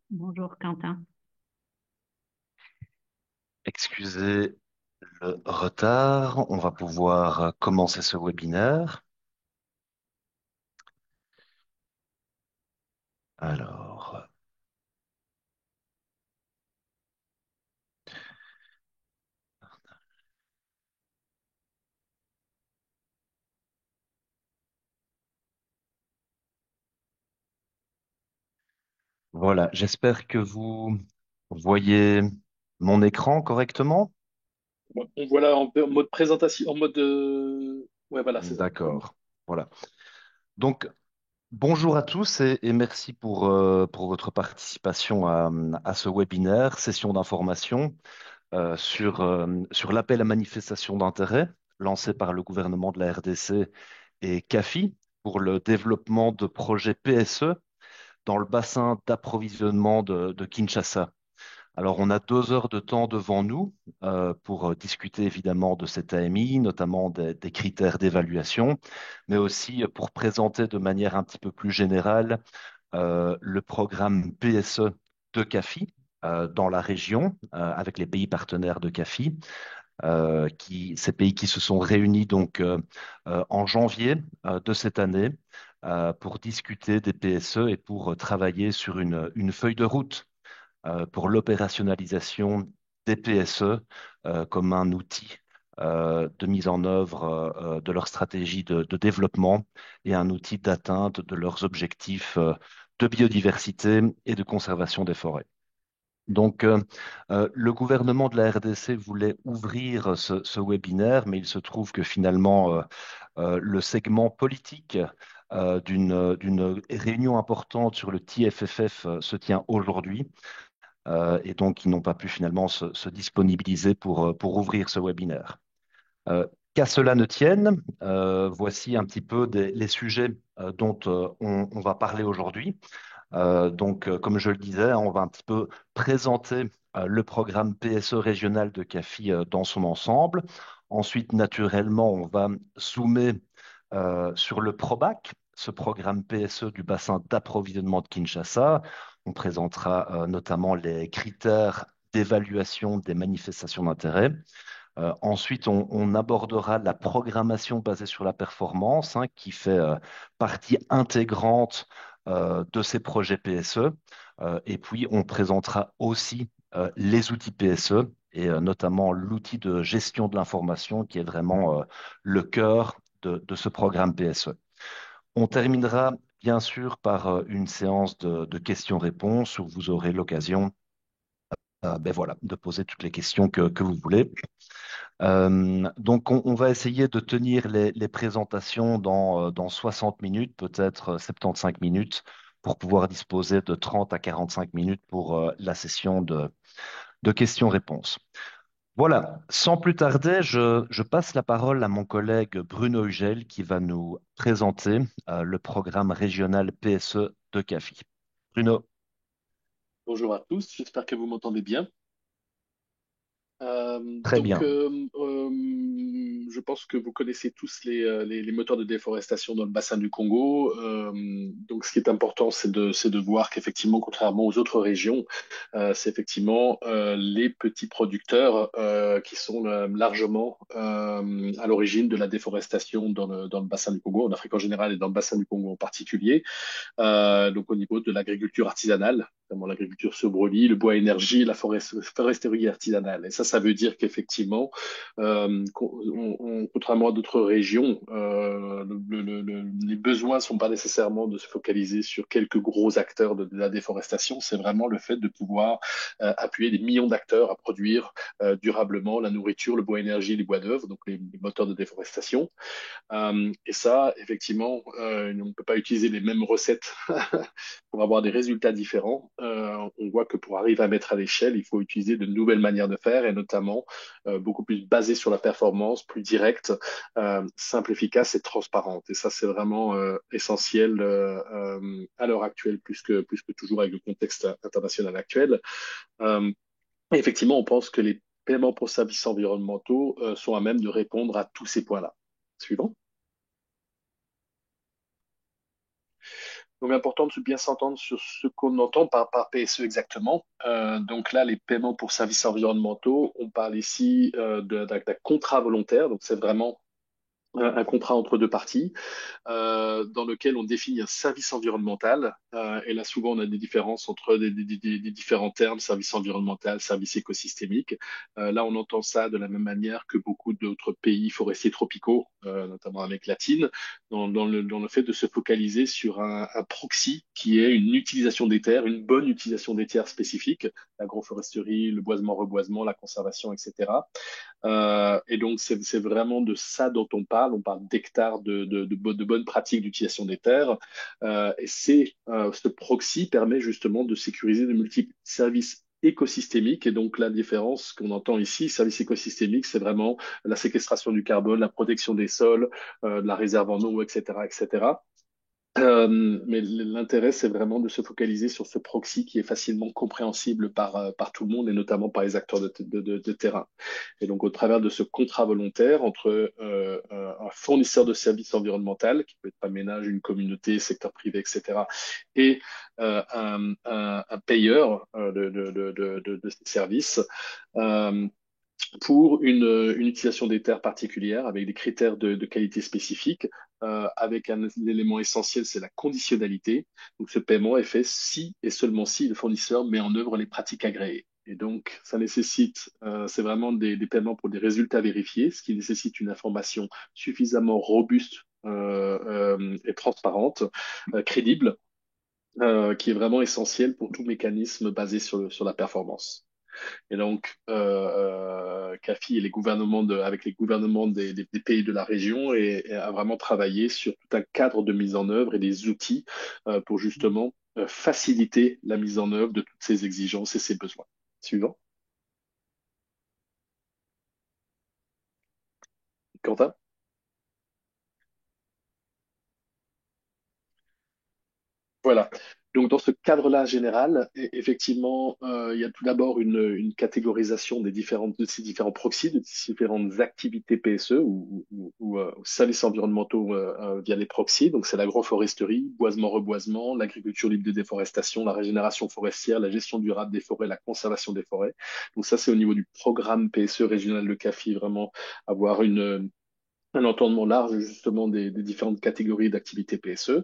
Bonjour Quentin. Excusez le retard, on va pouvoir commencer ce webinaire. Alors, voilà, j'espère que vous voyez mon écran correctement. Bon, on voit là en mode présentation, en mode. Ouais, voilà, c'est ça. C'est bon. D'accord. Voilà. Donc, bonjour à tous et merci pour votre participation à ce webinaire, session d'information sur l'appel à manifestation d'intérêt lancé par le gouvernement de la RDC et CAFI pour le développement de projets PSE dans le bassin d'approvisionnement de Kinshasa. Alors, on a 2 heures de temps devant nous pour discuter évidemment de cet AMI, notamment des critères d'évaluation, mais aussi pour présenter de manière un petit peu plus générale le programme PSE de CAFI dans la région avec les pays partenaires de CAFI ces pays qui se sont réunis donc en janvier de cette année pour discuter des PSE et pour travailler sur une feuille de route pour l'opérationnalisation des PSE comme un outil de mise en œuvre de leur stratégie de développement et un outil d'atteinte de leurs objectifs de biodiversité et de conservation des forêts. Donc, le gouvernement de la RDC voulait ouvrir ce webinaire, mais il se trouve que finalement, le segment politique d'une réunion importante sur le TFFF se tient aujourd'hui, et donc ils n'ont pas pu finalement se disponibiliser pour ouvrir ce webinaire. Qu'à cela ne tienne, voici un petit peu les sujets dont on va parler aujourd'hui. Comme je le disais, on va un petit peu présenter le programme PSE régional de CAFI dans son ensemble. Ensuite, naturellement, on va zoomer sur le PROBAC, ce programme PSE du bassin d'approvisionnement de Kinshasa. On présentera notamment les critères d'évaluation des manifestations d'intérêt. Ensuite, on abordera la programmation basée sur la performance, hein, qui fait partie intégrante de ces projets PSE. Et puis, on présentera aussi les outils PSE et notamment l'outil de gestion de l'information qui est vraiment le cœur de ce programme PSE. On terminera bien sûr par une séance de questions-réponses où vous aurez l'occasion ben voilà, de poser toutes les questions que vous voulez. On va essayer de tenir les présentations dans 60 minutes, peut-être 75 minutes, pour pouvoir disposer de 30 à 45 minutes pour la session de questions-réponses. Voilà, sans plus tarder, je passe la parole à mon collègue Bruno Ugel qui va nous présenter le programme régional PSE de CAFI. Bruno, Bonjour à tous, j'espère que vous m'entendez bien. très bien. Je pense que vous connaissez tous les moteurs de déforestation dans le bassin du Congo. Ce qui est important, c'est de voir qu'effectivement, contrairement aux autres régions, c'est effectivement les petits producteurs qui sont largement à l'origine de la déforestation dans le bassin du Congo, en Afrique en général et dans le bassin du Congo en particulier. Donc au niveau de l'agriculture artisanale, notamment l'agriculture sur brûlis, le bois énergie, la foresterie artisanale. Et ça veut dire qu'effectivement, contrairement à d'autres régions, les besoins ne sont pas nécessairement de se focaliser sur quelques gros acteurs de la déforestation, c'est vraiment le fait de pouvoir appuyer des millions d'acteurs à produire durablement la nourriture, le bois énergie, les bois d'œuvre, donc les moteurs de déforestation. Et ça, effectivement, on ne peut pas utiliser les mêmes recettes pour avoir des résultats différents. On voit que pour arriver à mettre à l'échelle, il faut utiliser de nouvelles manières de faire et notamment beaucoup plus basées sur la performance, plus directe, simple, efficace et transparente. Et ça, c'est vraiment essentiel à l'heure actuelle, plus que toujours avec le contexte international actuel. Euh, et effectivement, on pense que les paiements pour services environnementaux sont à même de répondre à tous ces points-là. Suivant. Donc, important de bien s'entendre sur ce qu'on entend par PSE exactement. Donc là, les paiements pour services environnementaux, on parle ici d'un contrat volontaire. Donc, c'est vraiment un contrat entre deux parties dans lequel on définit un service environnemental. Et là, souvent, on a des différences entre des différents termes, service environnemental, service écosystémique. Là, on entend ça de la même manière que beaucoup d'autres pays forestiers tropicaux, notamment avec latine, dans le fait de se focaliser sur un proxy qui est une utilisation des terres, une bonne utilisation des terres spécifiques, l'agroforesterie, le boisement-reboisement, la conservation, etc. Et donc, c'est vraiment de ça dont on parle. On parle d'hectares de bonnes pratiques d'utilisation des terres. Ce proxy permet justement de sécuriser de multiples services écosystémiques. Et donc, la différence qu'on entend ici, service écosystémique, c'est vraiment la séquestration du carbone, la protection des sols, de la réserve en eau, etc., etc. Mais l'intérêt, c'est vraiment de se focaliser sur ce proxy qui est facilement compréhensible par tout le monde et notamment par les acteurs de terrain. Et donc, au travers de ce contrat volontaire entre un fournisseur de services environnementaux, qui peut être un ménage, une communauté, secteur privé, etc., et un payeur de ces services, euh, pour une utilisation des terres particulière avec des critères de qualité spécifiques, avec un élément essentiel, c'est la conditionnalité. Donc, ce paiement est fait si et seulement si le fournisseur met en œuvre les pratiques agréées. Et donc, ça nécessite, c'est vraiment des paiements pour des résultats vérifiés, ce qui nécessite une information suffisamment robuste et transparente, crédible, qui est vraiment essentielle pour tout mécanisme basé sur la performance. Et donc, CAFI et avec les gouvernements des pays de la région et a vraiment travaillé sur tout un cadre de mise en œuvre et des outils pour justement faciliter la mise en œuvre de toutes ces exigences et ces besoins. Suivant. Quentin? Voilà. Donc, dans ce cadre-là général, effectivement, il y a tout d'abord une catégorisation de ces différents proxys, de ces différentes activités PSE ou services environnementaux via les proxys. Donc, c'est l'agroforesterie, boisement-reboisement, l'agriculture libre de déforestation, la régénération forestière, la gestion durable des forêts, la conservation des forêts. Donc, ça, c'est au niveau du programme PSE régional de CAFI, vraiment avoir un entendement large justement des différentes catégories d'activités PSE,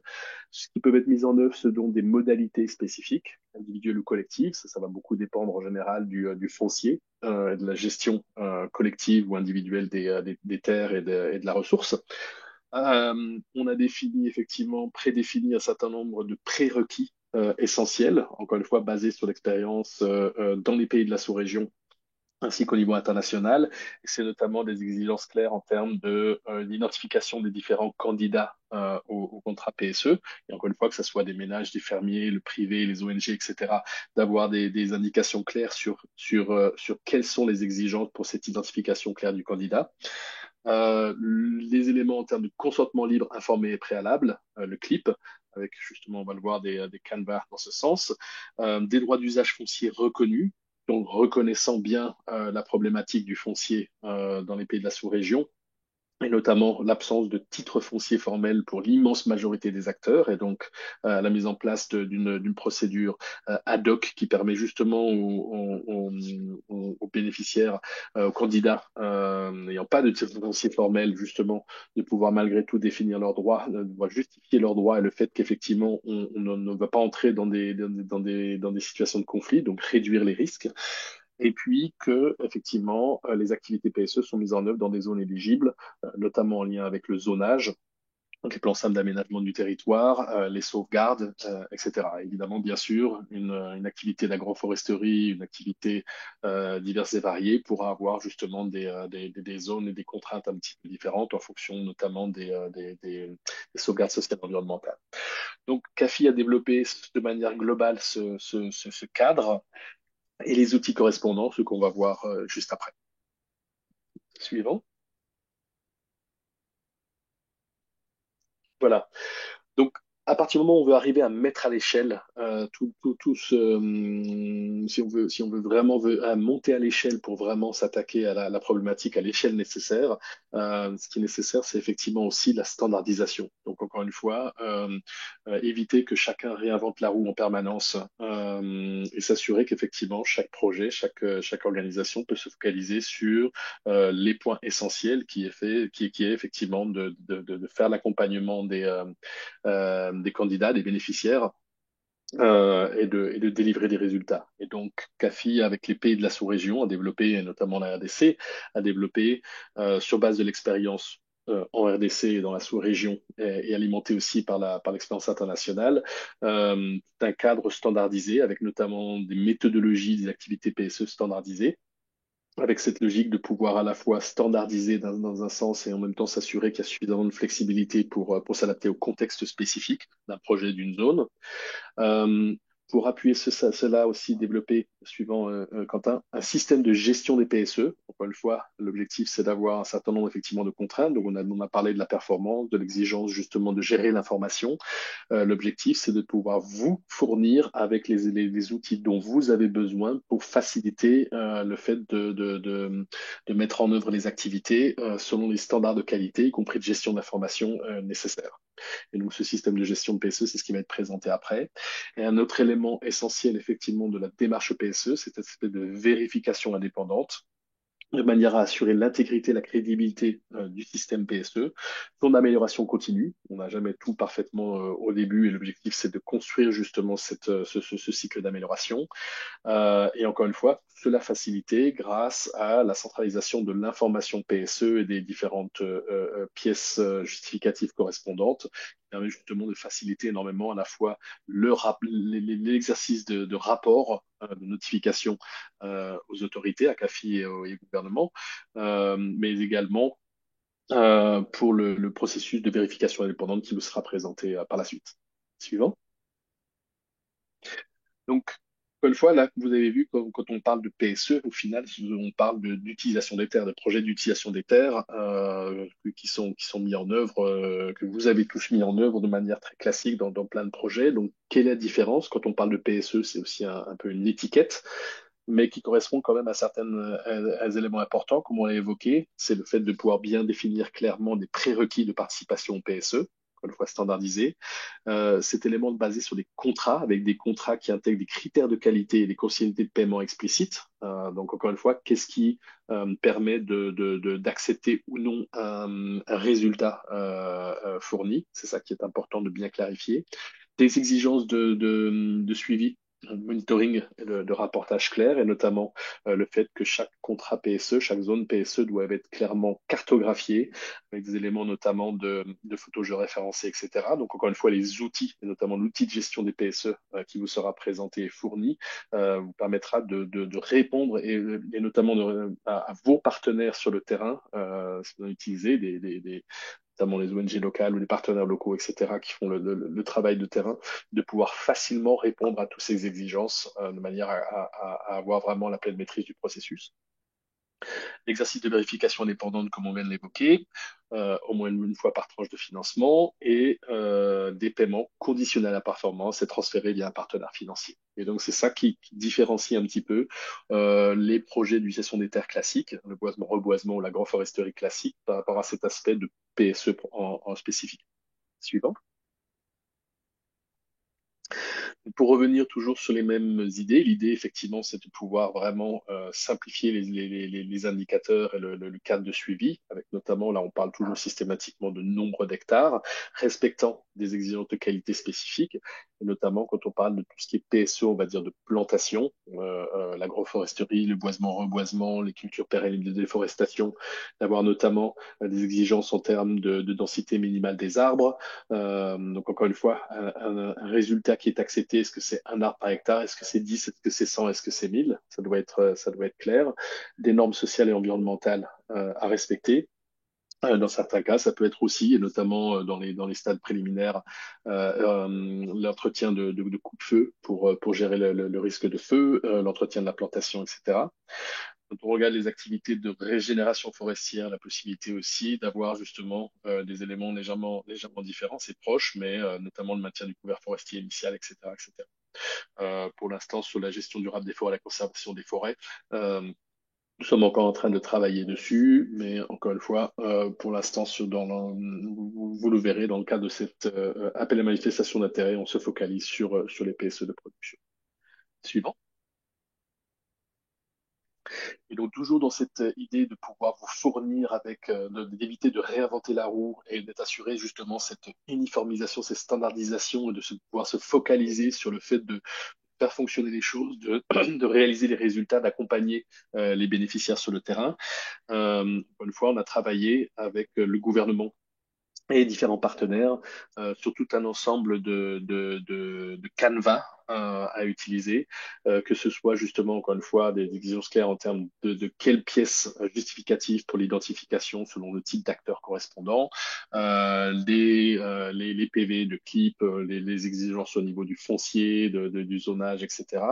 ce qui peut être mis en œuvre selon des modalités spécifiques, individuelles ou collectives. Ça va beaucoup dépendre en général du foncier, de la gestion collective ou individuelle des terres et de la ressource. On a défini effectivement, prédéfini un certain nombre de prérequis essentiels, encore une fois basés sur l'expérience dans les pays de la sous-région ainsi qu'au niveau international. Et c'est notamment des exigences claires en termes d'identification des différents candidats au contrat PSE. Et encore une fois, que ce soit des ménages, des fermiers, le privé, les ONG, etc., d'avoir des indications claires sur quelles sont les exigences pour cette identification claire du candidat. Les éléments en termes de consentement libre, informé et préalable, le CLIP, avec justement, on va le voir, des canevas dans ce sens, des droits d'usage foncier reconnus, donc reconnaissant bien la problématique du foncier dans les pays de la sous-région, et notamment l'absence de titre foncier formel pour l'immense majorité des acteurs, et donc la mise en place d'une procédure ad hoc qui permet justement aux bénéficiaires, aux candidats n'ayant pas de titre foncier formel, justement, de pouvoir malgré tout définir leurs droits, de pouvoir justifier leurs droits et le fait qu'effectivement on ne va pas entrer dans des situations de conflit, donc réduire les risques. Et puis que, effectivement, les activités PSE sont mises en œuvre dans des zones éligibles, notamment en lien avec le zonage, donc les plans simples d'aménagement du territoire, les sauvegardes, etc. Évidemment, bien sûr, une activité d'agroforesterie, une activité diverse et variée pourra avoir justement des zones et des contraintes un petit peu différentes en fonction notamment des sauvegardes sociales et environnementales. Donc, CAFI a développé de manière globale ce cadre et les outils correspondants, ce qu'on va voir juste après. Suivant. Voilà. Donc, à partir du moment où on veut arriver à mettre à l'échelle si on veut vraiment monter à l'échelle pour vraiment s'attaquer à la problématique à l'échelle nécessaire, ce qui est nécessaire, c'est effectivement aussi la standardisation. Donc, encore une fois, éviter que chacun réinvente la roue en permanence et s'assurer qu'effectivement chaque projet, chaque organisation peut se focaliser sur les points essentiels qui est effectivement de faire l'accompagnement des candidats, des bénéficiaires et de délivrer des résultats. Et donc, CAFI, avec les pays de la sous-région, a développé, et notamment la RDC, a développé, sur base de l'expérience en RDC et dans la sous-région, et alimenté aussi par l'expérience internationale, un cadre standardisé, avec notamment des méthodologies, des activités PSE standardisées, avec cette logique de pouvoir à la fois standardiser dans un sens et en même temps s'assurer qu'il y a suffisamment de flexibilité pour s'adapter au contexte spécifique d'un projet d'une zone. Euh, pour appuyer cela aussi, développer, suivant Quentin, un système de gestion des PSE. Encore une fois, l'objectif, c'est d'avoir un certain nombre effectivement de contraintes. Donc, on a parlé de la performance, de l'exigence justement de gérer l'information. L'objectif, c'est de pouvoir vous fournir avec les outils dont vous avez besoin pour faciliter le fait de mettre en œuvre les activités selon les standards de qualité, y compris de gestion d'information nécessaires. Et donc, ce système de gestion de PSE, c'est ce qui va être présenté après. Et un autre élément essentiel, effectivement, de la démarche PSE, c'est cette espèce de vérification indépendante de manière à assurer l'intégrité, la crédibilité du système PSE, son amélioration continue. On n'a jamais tout parfaitement au début et l'objectif, c'est de construire justement ce cycle d'amélioration. Et encore une fois, cela facilité grâce à la centralisation de l'information PSE et des différentes pièces justificatives correspondantes, qui permet justement de faciliter énormément à la fois l'exercice de rapport, de notification aux autorités, à CAFI et au gouvernement, mais également pour le processus de vérification indépendante qui vous sera présenté par la suite. Suivant. Donc, encore une fois, là, vous avez vu, quand on parle de PSE, au final, on parle d'utilisation des terres, de projets d'utilisation des terres qui sont mis en œuvre, que vous avez tous mis en œuvre de manière très classique dans plein de projets. Donc, quelle est la différence? Quand on parle de PSE, c'est aussi un peu une étiquette, mais qui correspond quand même à à des éléments importants, comme on l'a évoqué. C'est le fait de pouvoir bien définir clairement des prérequis de participation au PSE, encore une fois standardisé. Cet élément basé sur des contrats, avec des contrats qui intègrent des critères de qualité et des conditionalités de paiement explicites. Donc, encore une fois, qu'est-ce qui permet d'accepter ou non un résultat fourni? C'est ça qui est important de bien clarifier. Des exigences de suivi, de monitoring et de rapportage clair, et notamment le fait que chaque contrat PSE, chaque zone PSE doit être clairement cartographiée, avec des éléments notamment de photos géoréférencées, etc. Donc, encore une fois, les outils, et notamment l'outil de gestion des PSE qui vous sera présenté et fourni, vous permettra de répondre et notamment à vos partenaires sur le terrain, si vous en utilisez notamment les ONG locales ou les partenaires locaux, etc., qui font le travail de terrain, de pouvoir facilement répondre à toutes ces exigences de manière à avoir vraiment la pleine maîtrise du processus. L'exercice de vérification indépendante, comme on vient de l'évoquer, au moins une fois par tranche de financement, et des paiements conditionnels à la performance et transférés via un partenaire financier. Et donc, c'est ça qui différencie un petit peu les projets d'utilisation des terres classiques, le boisement, reboisement ou l'agroforesterie classique, par rapport à cet aspect de PSE en spécifique. Suivant. Pour revenir toujours sur les mêmes idées, l'idée effectivement c'est de pouvoir vraiment simplifier les indicateurs et le cadre de suivi, avec notamment, là on parle toujours systématiquement de nombre d'hectares, respectant des exigences de qualité spécifiques, et notamment quand on parle de tout ce qui est PSE, on va dire de plantation, l'agroforesterie, le boisement, reboisement, les cultures pérennes de déforestation, d'avoir notamment des exigences en termes de densité minimale des arbres, donc encore une fois, un résultat qui est accepté, est-ce que c'est un arbre par hectare, est-ce que c'est 10, est-ce que c'est 100, est-ce que c'est 1000? Ça doit être clair. Des normes sociales et environnementales à respecter. Dans certains cas, ça peut être aussi, et notamment dans les stades préliminaires, l'entretien de coupe-feu pour gérer le risque de feu, l'entretien de la plantation, etc. Quand on regarde les activités de régénération forestière, la possibilité aussi d'avoir justement des éléments légèrement différents, c'est proche, mais notamment le maintien du couvert forestier initial, etc., etc. Pour l'instant, sur la gestion durable des forêts, la conservation des forêts, Nous sommes encore en train de travailler dessus, mais encore une fois, pour l'instant, vous le verrez dans le cadre de cet appel à manifestation d'intérêt, on se focalise sur les PSE de production. Suivant. Et donc toujours dans cette idée de pouvoir vous fournir d'éviter de réinventer la roue et d'être assuré justement cette uniformisation, cette standardisation et pouvoir se focaliser sur le fait de faire fonctionner les choses, de réaliser les résultats, d'accompagner les bénéficiaires sur le terrain. Encore une fois, on a travaillé avec le gouvernement et différents partenaires sur tout un ensemble de canevas à utiliser, que ce soit justement, encore une fois, des exigences claires en termes de quelles pièces justificatives pour l'identification selon le type d'acteur correspondant, les PV de clip, les exigences au niveau du foncier, du zonage, etc.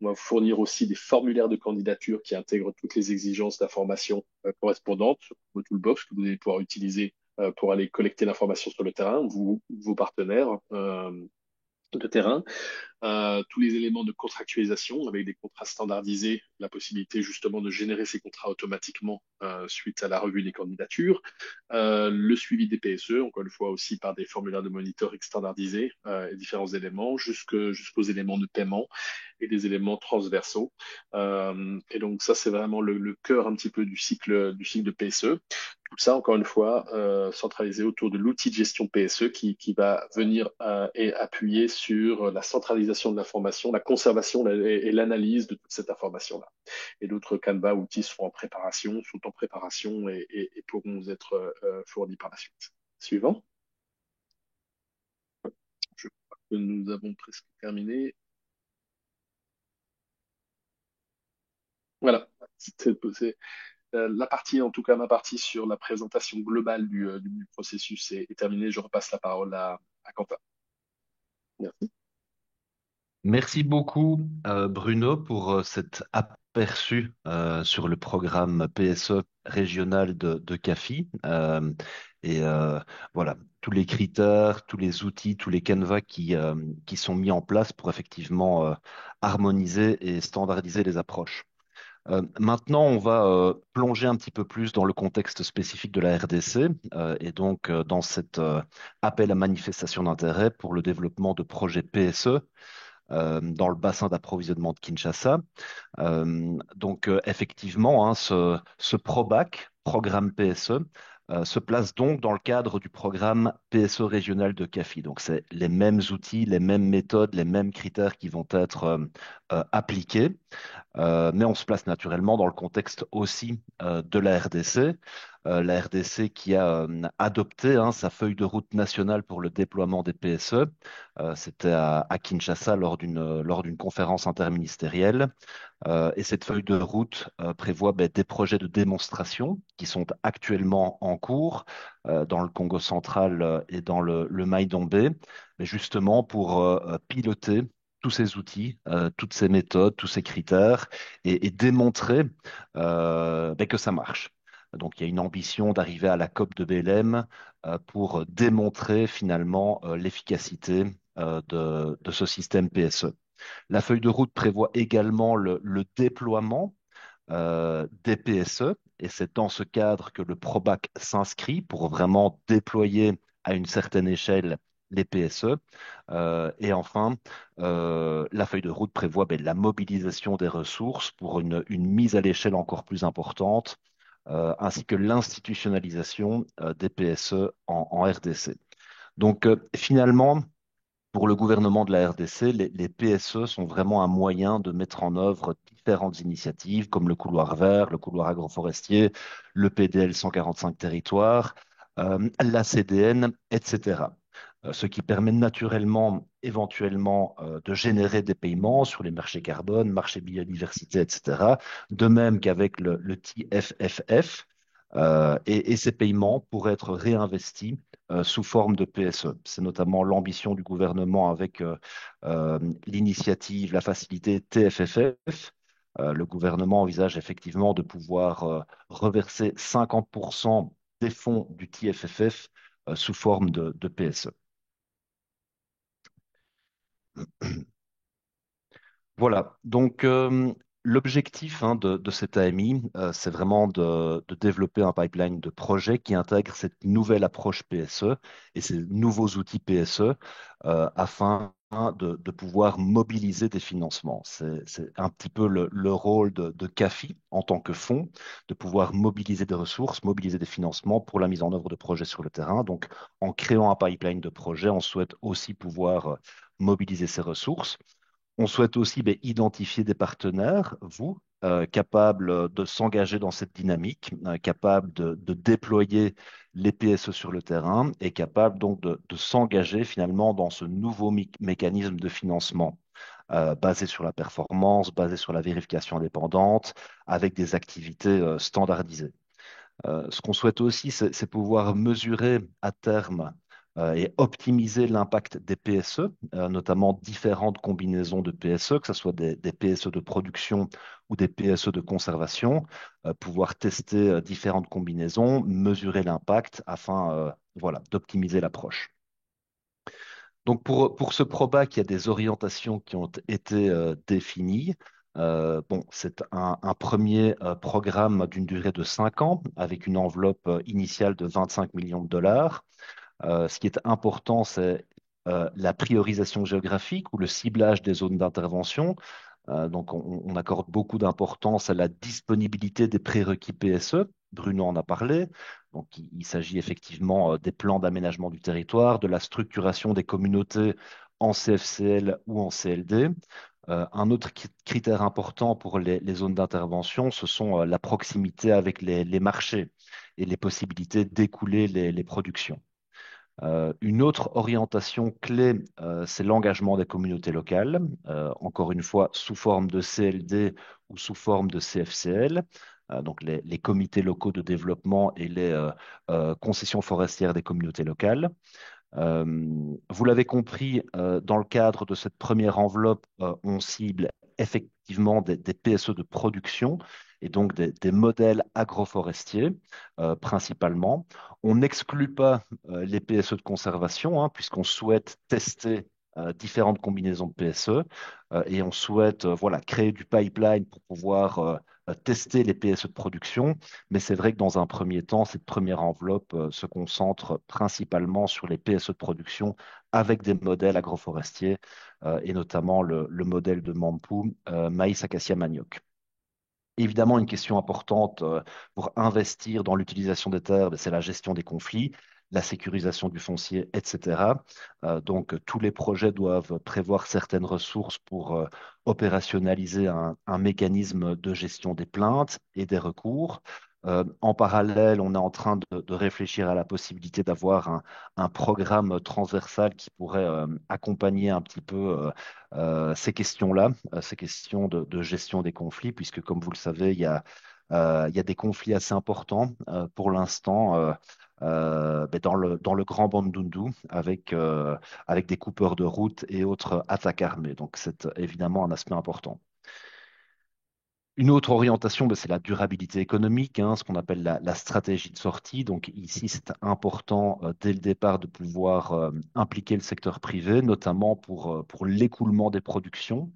On va fournir aussi des formulaires de candidature qui intègrent toutes les exigences d'information correspondantes, le toolbox que vous allez pouvoir utiliser pour aller collecter l'information sur le terrain, vos partenaires de terrain, tous les éléments de contractualisation avec des contrats standardisés, la possibilité justement de générer ces contrats automatiquement suite à la revue des candidatures, le suivi des PSE, encore une fois aussi par des formulaires de monitoring standardisés et différents éléments, jusqu'aux éléments de paiement et des éléments transversaux. Et donc ça, c'est vraiment le cœur un petit peu du cycle de PSE. Tout ça, encore une fois, centralisé autour de l'outil de gestion PSE qui va venir et appuyer sur la centralisation de l'information, la conservation et l'analyse de toute cette information-là. Et d'autres Canva outils sont en préparation et pourront être fournis par la suite. Suivant. Je crois que nous avons presque terminé. Voilà. La partie, en tout cas ma partie sur la présentation globale du processus est terminée. Je repasse la parole à Quentin. Merci. Merci beaucoup, Bruno, pour cet aperçu sur le programme PSE régional de CAFI. Et voilà, tous les critères, tous les outils, tous les canevas qui sont mis en place pour effectivement harmoniser et standardiser les approches. Maintenant, on va plonger un petit peu plus dans le contexte spécifique de la RDC et donc dans cet appel à manifestation d'intérêt pour le développement de projets PSE dans le bassin d'approvisionnement de Kinshasa. Effectivement, hein, ce PROBAC, programme PSE, se place donc dans le cadre du programme PSE régional de CAFI. Donc, c'est les mêmes outils, les mêmes méthodes, les mêmes critères qui vont être appliqués. Mais on se place naturellement dans le contexte aussi de la RDC. La RDC qui a adopté hein, sa feuille de route nationale pour le déploiement des PSE. C'était à Kinshasa lors d'une conférence interministérielle. Et cette feuille de route prévoit des projets de démonstration qui sont actuellement en cours dans le Congo central et dans le Maï-Dombé, mais justement pour piloter tous ces outils, toutes ces méthodes, tous ces critères et démontrer que ça marche. Donc, il y a une ambition d'arriver à la COP de Belém pour démontrer finalement l'efficacité de ce système PSE. La feuille de route prévoit également le déploiement des PSE, et c'est dans ce cadre que le PROBAC s'inscrit pour vraiment déployer à une certaine échelle les PSE. Et enfin, la feuille de route prévoit la mobilisation des ressources pour une mise à l'échelle encore plus importante, ainsi que l'institutionnalisation des PSE en RDC. Donc finalement, pour le gouvernement de la RDC, les PSE sont vraiment un moyen de mettre en œuvre différentes initiatives comme le couloir vert, le couloir agroforestier, le PDL 145 territoires, la CDN, etc. Ce qui permet naturellement, éventuellement, de générer des paiements sur les marchés carbone, marché biodiversité, etc. De même qu'avec le TFFF. Et ces paiements pourraient être réinvestis sous forme de PSE. C'est notamment l'ambition du gouvernement avec l'initiative, la facilité TFFF. Le gouvernement envisage effectivement de pouvoir reverser 50% des fonds du TFFF sous forme de PSE. Voilà, donc L'objectif de cette AMI, c'est vraiment de développer un pipeline de projets qui intègre cette nouvelle approche PSE et ces nouveaux outils PSE afin de pouvoir mobiliser des financements. C'est un petit peu le rôle de CAFI en tant que fonds, de pouvoir mobiliser des ressources, mobiliser des financements pour la mise en œuvre de projets sur le terrain. Donc, en créant un pipeline de projets, on souhaite aussi pouvoir mobiliser ces ressources. On souhaite aussi identifier des partenaires, vous, capables de s'engager dans cette dynamique, capables de déployer les PSE sur le terrain et capables donc de s'engager finalement dans ce nouveau mécanisme de financement basé sur la performance, basé sur la vérification indépendante, avec des activités standardisées. Ce qu'on souhaite aussi, c'est pouvoir mesurer à terme et optimiser l'impact des PSE, notamment différentes combinaisons de PSE, que ce soit des PSE de production ou des PSE de conservation, pouvoir tester différentes combinaisons, mesurer l'impact afin voilà, d'optimiser l'approche. Donc pour ce PROBAC, il y a des orientations qui ont été définies. Bon, c'est un premier programme d'une durée de 5 ans avec une enveloppe initiale de 25 millions de dollars. Ce qui est important, c'est la priorisation géographique ou le ciblage des zones d'intervention. Donc, on accorde beaucoup d'importance à la disponibilité des prérequis PSE. Bruno en a parlé. Donc, il s'agit effectivement des plans d'aménagement du territoire, de la structuration des communautés en CFCL ou en CLD. Un autre critère important pour les zones d'intervention, ce sont la proximité avec les marchés et les possibilités d'écouler les productions. Une autre orientation clé, c'est l'engagement des communautés locales, encore une fois sous forme de CLD ou sous forme de CFCL, donc les comités locaux de développement et les concessions forestières des communautés locales. Euh, Vous l'avez compris, dans le cadre de cette première enveloppe, on cible effectivement des PSE de production et donc des modèles agroforestiers principalement. On n'exclut pas les PSE de conservation puisqu'on souhaite tester différentes combinaisons de PSE et on souhaite voilà, créer du pipeline pour pouvoir tester les PSE de production. Mais c'est vrai que dans un premier temps, cette première enveloppe se concentre principalement sur les PSE de production avec des modèles agroforestiers et notamment le modèle de Mampu, maïs, acacia, manioc. Évidemment, une question importante pour investir dans l'utilisation des terres, ben, c'est la gestion des conflits, la sécurisation du foncier, etc. Donc, tous les projets doivent prévoir certaines ressources pour opérationnaliser un mécanisme de gestion des plaintes et des recours. En parallèle, on est en train de réfléchir à la possibilité d'avoir un programme transversal qui pourrait accompagner un petit peu ces questions-là, ces questions de gestion des conflits, puisque comme vous le savez, il y a des conflits assez importants pour l'instant ben, dans le Grand Bandundu avec des coupeurs de route et autres attaques armées. Donc c'est évidemment un aspect important. Une autre orientation, ben, c'est la durabilité économique, ce qu'on appelle la stratégie de sortie. Donc ici, c'est important dès le départ de pouvoir impliquer le secteur privé, notamment pour l'écoulement des productions.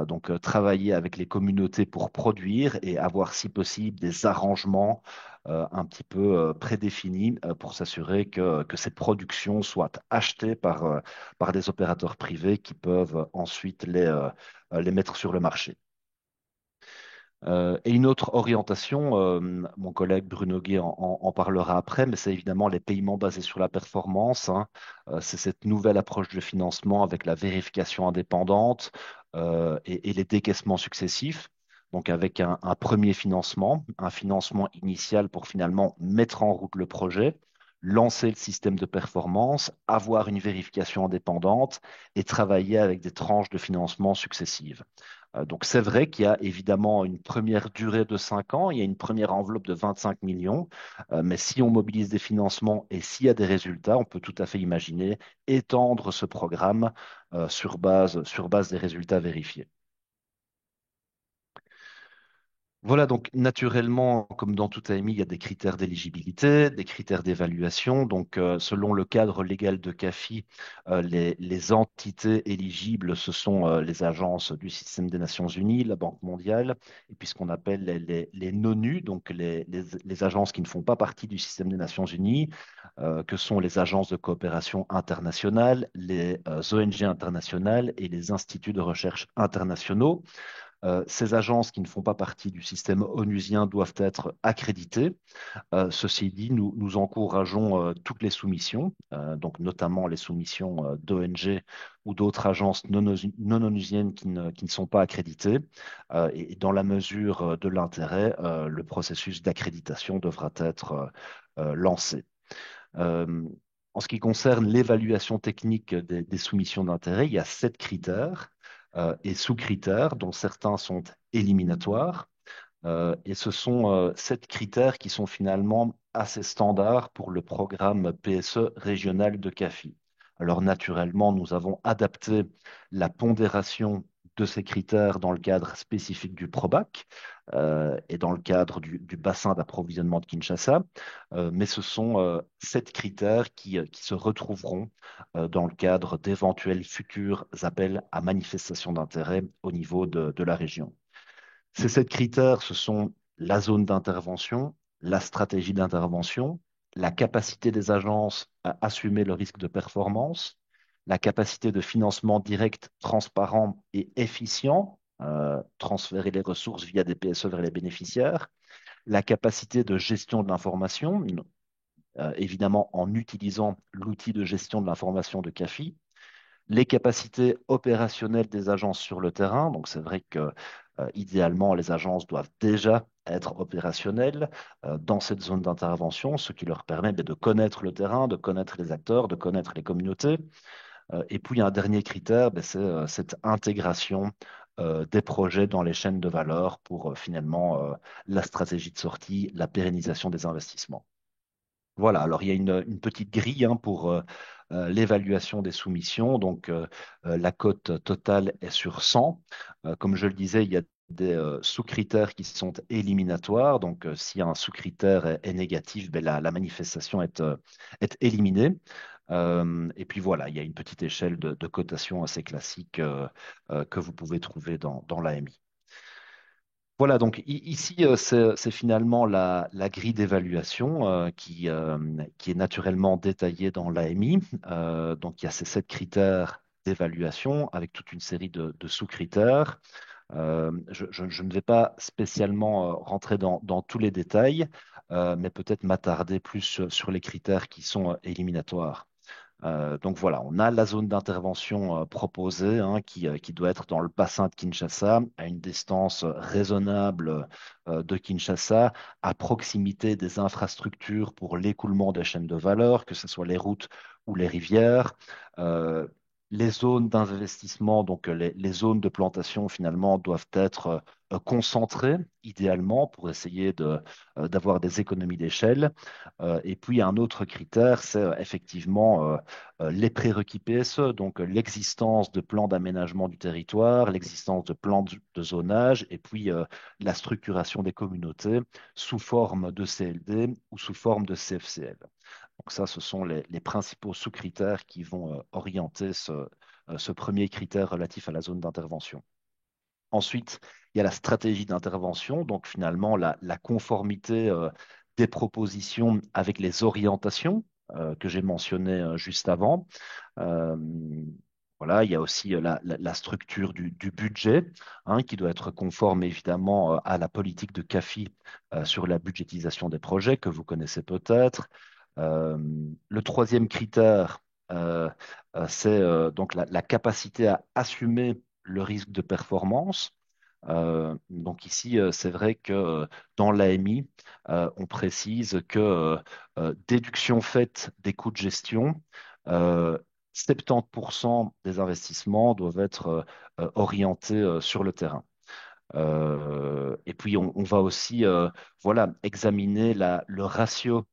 Donc travailler avec les communautés pour produire et avoir, si possible, des arrangements un petit peu prédéfinis pour s'assurer que ces productions soient achetées par des opérateurs privés qui peuvent ensuite les mettre sur le marché. Et une autre orientation, mon collègue Bruno Guy en parlera après, mais c'est évidemment les paiements basés sur la performance. C'est cette nouvelle approche de financement avec la vérification indépendante et les décaissements successifs. Donc avec un premier financement, un financement initial pour finalement mettre en route le projet, lancer le système de performance, avoir une vérification indépendante et travailler avec des tranches de financement successives. Donc c'est vrai qu'il y a évidemment une première durée de 5 ans, il y a une première enveloppe de 25 millions, mais si on mobilise des financements et s'il y a des résultats, on peut tout à fait imaginer étendre ce programme sur base des résultats vérifiés. Voilà, donc naturellement, comme dans tout AMI, il y a des critères d'éligibilité, des critères d'évaluation. Donc, selon le cadre légal de CAFI, les entités éligibles, ce sont les agences du système des Nations Unies, la Banque mondiale, et puis ce qu'on appelle les NONU, donc les agences qui ne font pas partie du système des Nations Unies, que sont les agences de coopération internationale, les ONG internationales et les instituts de recherche internationaux. Ces agences qui ne font pas partie du système onusien doivent être accréditées. Ceci dit, nous encourageons toutes les soumissions, donc notamment les soumissions d'ONG ou d'autres agences non onusiennes qui ne sont pas accréditées. Et dans la mesure de l'intérêt, le processus d'accréditation devra être lancé. Euh, En ce qui concerne l'évaluation technique des soumissions d'intérêt, il y a 7 critères et sous-critères, dont certains sont éliminatoires. Et ce sont 7 critères qui sont finalement assez standards pour le programme PSE régional de CAFI. Alors naturellement, nous avons adapté la pondération de ces critères dans le cadre spécifique du PROBAC et dans le cadre du bassin d'approvisionnement de Kinshasa, mais ce sont 7 critères qui se retrouveront dans le cadre d'éventuels futurs appels à manifestation d'intérêt au niveau de la région. Ces 7 critères, ce sont la zone d'intervention, la stratégie d'intervention, la capacité des agences à assumer le risque de performance, la capacité de financement direct, transparent et efficient, transférer les ressources via des PSE vers les bénéficiaires, la capacité de gestion de l'information, évidemment en utilisant l'outil de gestion de l'information de CAFI, les capacités opérationnelles des agences sur le terrain. Donc, c'est vrai que idéalement, les agences doivent déjà être opérationnelles dans cette zone d'intervention, ce qui leur permet de connaître le terrain, de connaître les acteurs, de connaître les communautés. Et puis, un dernier critère, ben, c'est cette intégration des projets dans les chaînes de valeur pour finalement la stratégie de sortie, la pérennisation des investissements. Voilà, alors il y a une petite grille hein, pour l'évaluation des soumissions. Donc, la cote totale est sur 100. Comme je le disais, il y a des sous-critères qui sont éliminatoires. Donc, si un sous-critère est négatif, ben, la manifestation est éliminée. Et puis voilà, il y a une petite échelle de cotation assez classique que vous pouvez trouver dans l'AMI. Voilà, donc ici, c'est finalement la grille d'évaluation qui est naturellement détaillée dans l'AMI. Donc, il y a ces 7 critères d'évaluation avec toute une série de sous-critères. Je ne vais pas spécialement rentrer dans tous les détails, mais peut-être m'attarder plus sur les critères qui sont éliminatoires. Donc voilà, on a la zone d'intervention proposée hein, qui doit être dans le bassin de Kinshasa, à une distance raisonnable de Kinshasa, à proximité des infrastructures pour l'écoulement des chaînes de valeur, que ce soit les routes ou les rivières. Euh, les zones d'investissement, donc les zones de plantation finalement, doivent être concentrées idéalement pour essayer d'avoir des économies d'échelle. Et puis un autre critère, c'est effectivement les prérequis PSE, donc l'existence de plans d'aménagement du territoire, l'existence de plans de zonage, et puis la structuration des communautés sous forme de CLD ou sous forme de CFCL. Donc ça, ce sont les principaux sous-critères qui vont orienter ce premier critère relatif à la zone d'intervention. Ensuite, il y a la stratégie d'intervention, donc finalement la conformité des propositions avec les orientations que j'ai mentionnées juste avant. Euh, voilà, il y a aussi la structure du budget hein, qui doit être conforme évidemment à la politique de CAFI sur la budgétisation des projets que vous connaissez peut-être. Euh, le troisième critère, c'est donc la capacité à assumer le risque de performance. Donc ici, c'est vrai que dans l'AMI, on précise que déduction faite des coûts de gestion, euh, 70% des investissements doivent être orientés sur le terrain. Et puis, on va aussi voilà, examiner le ratio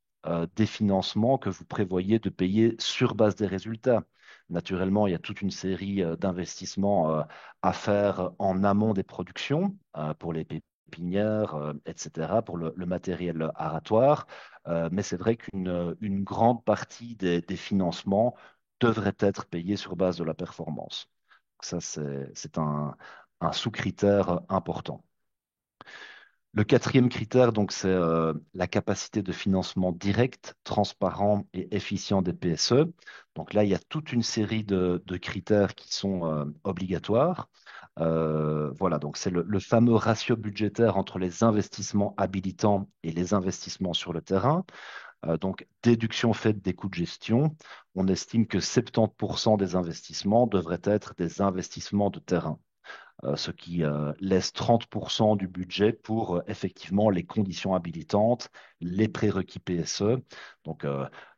des financements que vous prévoyez de payer sur base des résultats. Naturellement, il y a toute une série d'investissements à faire en amont des productions pour les pépinière, etc., pour le matériel aratoire. Mais c'est vrai une grande partie des financements devrait être payée sur base de la performance. Ça, c'est un sous-critère important. Le quatrième critère, donc, c'est la capacité de financement direct, transparent et efficient des PSE. Donc là, il y a toute une série de critères qui sont obligatoires. Voilà, donc c'est le fameux ratio budgétaire entre les investissements habilitants et les investissements sur le terrain. Donc, déduction faite des coûts de gestion, on estime que 70% des investissements devraient être des investissements de terrain, ce qui laisse 30% du budget pour effectivement les conditions habilitantes, les prérequis PSE. Donc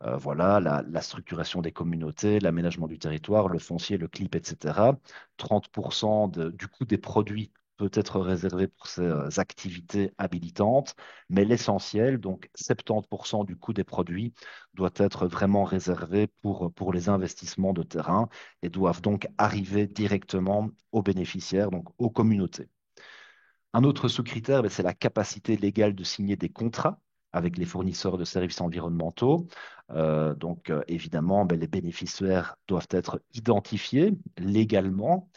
voilà, la structuration des communautés, l'aménagement du territoire, le foncier, le CLIP, etc. 30% du coût des produits peut être réservé pour ces activités habilitantes, mais l'essentiel, donc 70% du coût des produits, doit être vraiment réservé pour les investissements de terrain et doivent donc arriver directement aux bénéficiaires, donc aux communautés. Un autre sous-critère, ben, c'est la capacité légale de signer des contrats avec les fournisseurs de services environnementaux. Évidemment, ben, les bénéficiaires doivent être identifiés légalement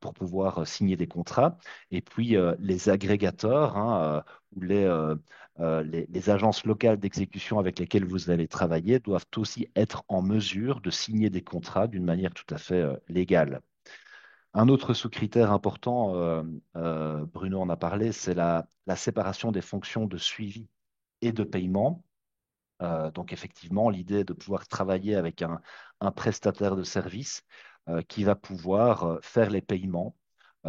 pour pouvoir signer des contrats. Et puis, les agrégateurs, hein, ou les agences locales d'exécution avec lesquelles vous allez travailler doivent aussi être en mesure de signer des contrats d'une manière tout à fait légale. Un autre sous-critère important, Bruno en a parlé, c'est la séparation des fonctions de suivi et de paiement. Donc effectivement, l'idée est de pouvoir travailler avec un prestataire de service qui va pouvoir faire les paiements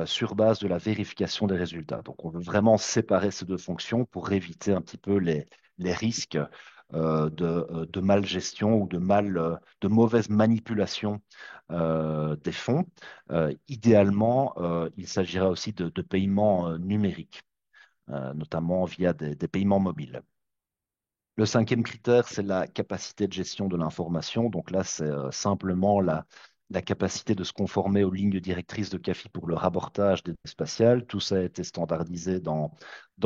sur base de la vérification des résultats. Donc on veut vraiment séparer ces deux fonctions pour éviter un petit peu les risques de mal gestion ou de mauvaise manipulation des fonds. Idéalement, il s'agira aussi de paiements numériques, notamment via des paiements mobiles. Le cinquième critère, c'est la capacité de gestion de l'information. Donc là, c'est simplement la capacité de se conformer aux lignes directrices de CAFI pour le rapportage des données spatiales. Tout ça a été standardisé dans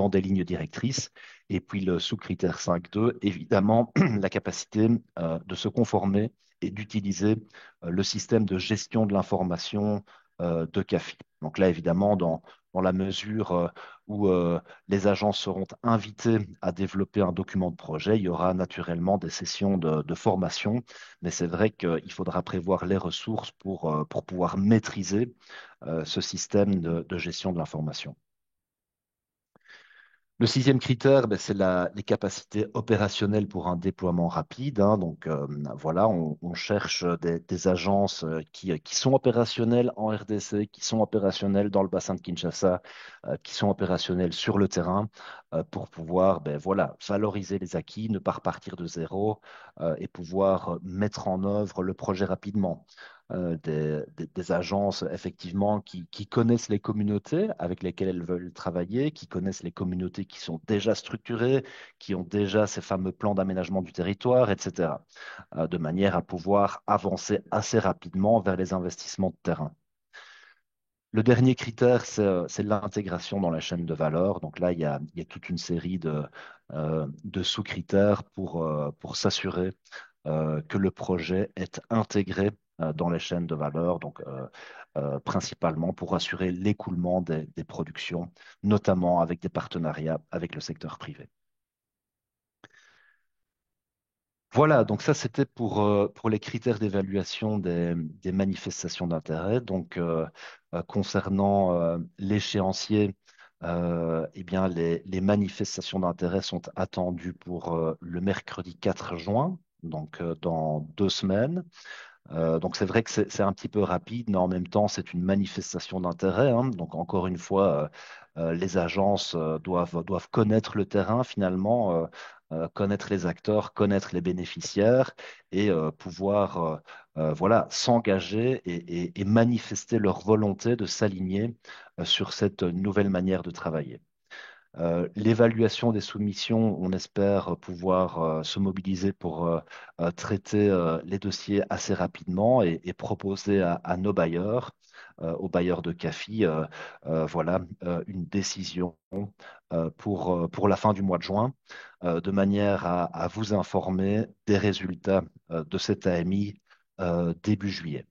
des lignes directrices. Et puis le sous-critère 5.2, évidemment, la capacité de se conformer et d'utiliser le système de gestion de l'information de CAFI. Donc là, évidemment, dans la mesure où les agents seront invités à développer un document de projet. Il y aura naturellement des sessions de formation, mais c'est vrai qu'il faudra prévoir les ressources pour pouvoir maîtriser ce système de gestion de l'information. Le sixième critère, ben, c'est les capacités opérationnelles pour un déploiement rapide, hein. Donc voilà, on cherche des agences qui sont opérationnelles en RDC, qui sont opérationnelles dans le bassin de Kinshasa, qui sont opérationnelles sur le terrain pour pouvoir ben, voilà, valoriser les acquis, ne pas repartir de zéro et pouvoir mettre en œuvre le projet rapidement. Des agences effectivement qui connaissent les communautés avec lesquelles elles veulent travailler, qui connaissent les communautés qui sont déjà structurées, qui ont déjà ces fameux plans d'aménagement du territoire, etc., de manière à pouvoir avancer assez rapidement vers les investissements de terrain. Le dernier critère, c'est l'intégration dans la chaîne de valeur. Donc là, il y a toute une série de sous-critères pour s'assurer que le projet est intégré dans les chaînes de valeur, donc principalement pour assurer l'écoulement des productions, notamment avec des partenariats avec le secteur privé. Voilà, donc ça c'était pour les critères d'évaluation des manifestations d'intérêt. Donc concernant l'échéancier, eh bien les manifestations d'intérêt sont attendues pour le mercredi 4 juin, donc dans 2 semaines. Donc c'est vrai que c'est un petit peu rapide, mais en même temps c'est une manifestation d'intérêt, hein. Donc encore une fois, les agences doivent connaître le terrain finalement, connaître les acteurs, connaître les bénéficiaires et pouvoir voilà, s'engager et manifester leur volonté de s'aligner sur cette nouvelle manière de travailler. L'évaluation des soumissions, on espère pouvoir se mobiliser pour traiter les dossiers assez rapidement et proposer à nos bailleurs, aux bailleurs de CAFI, voilà, une décision pour la fin du mois de juin, de manière à vous informer des résultats de cet AMI début juillet.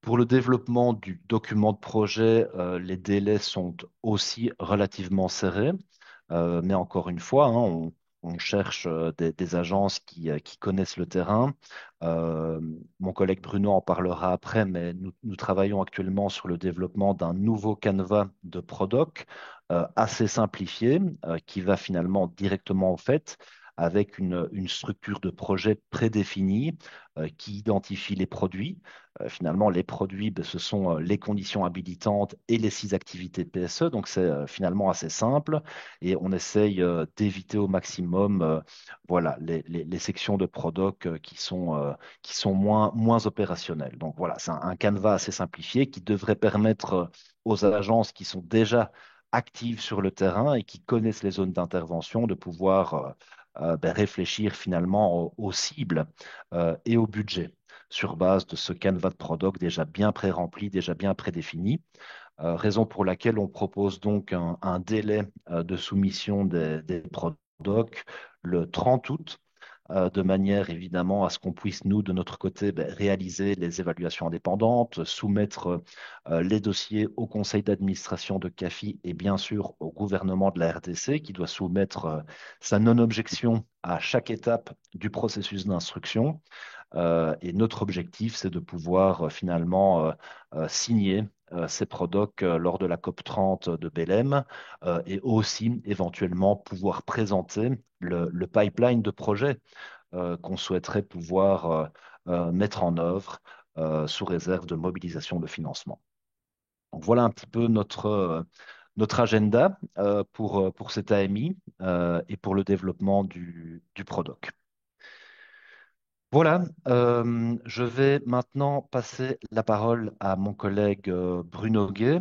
Pour le développement du document de projet, les délais sont aussi relativement serrés. Mais encore une fois, hein, on cherche des agences qui connaissent le terrain. Euh, Mon collègue Bruno en parlera après, mais nous travaillons actuellement sur le développement d'un nouveau canevas de Prodoc assez simplifié, qui va finalement directement au fait, avec une structure de projet prédéfinie qui identifie les produits. Finalement, les produits, ben, ce sont les conditions habilitantes et les 6 activités PSE, donc c'est finalement assez simple et on essaye d'éviter au maximum voilà, les sections de Prodoc qui sont moins opérationnelles. Donc voilà, c'est un canevas assez simplifié qui devrait permettre aux agences qui sont déjà actives sur le terrain et qui connaissent les zones d'intervention de pouvoir ben, réfléchir finalement aux cibles et au budget sur base de ce canevas de Prodoc déjà bien pré-rempli, déjà bien prédéfini. Raison pour laquelle on propose donc un délai de soumission des prodocs le 30 août, de manière évidemment à ce qu'on puisse, nous, de notre côté, ben, réaliser les évaluations indépendantes, soumettre les dossiers au conseil d'administration de CAFI et bien sûr au gouvernement de la RDC qui doit soumettre sa non-objection à chaque étape du processus d'instruction. Et notre objectif, c'est de pouvoir finalement signer ces prodocs lors de la COP 30 de Belém et aussi éventuellement pouvoir présenter le pipeline de projets qu'on souhaiterait pouvoir mettre en œuvre sous réserve de mobilisation de financement. Donc voilà un petit peu notre agenda pour cet AMI et pour le développement du Prodoc. Voilà, je vais maintenant passer la parole à mon collègue Bruno Guay,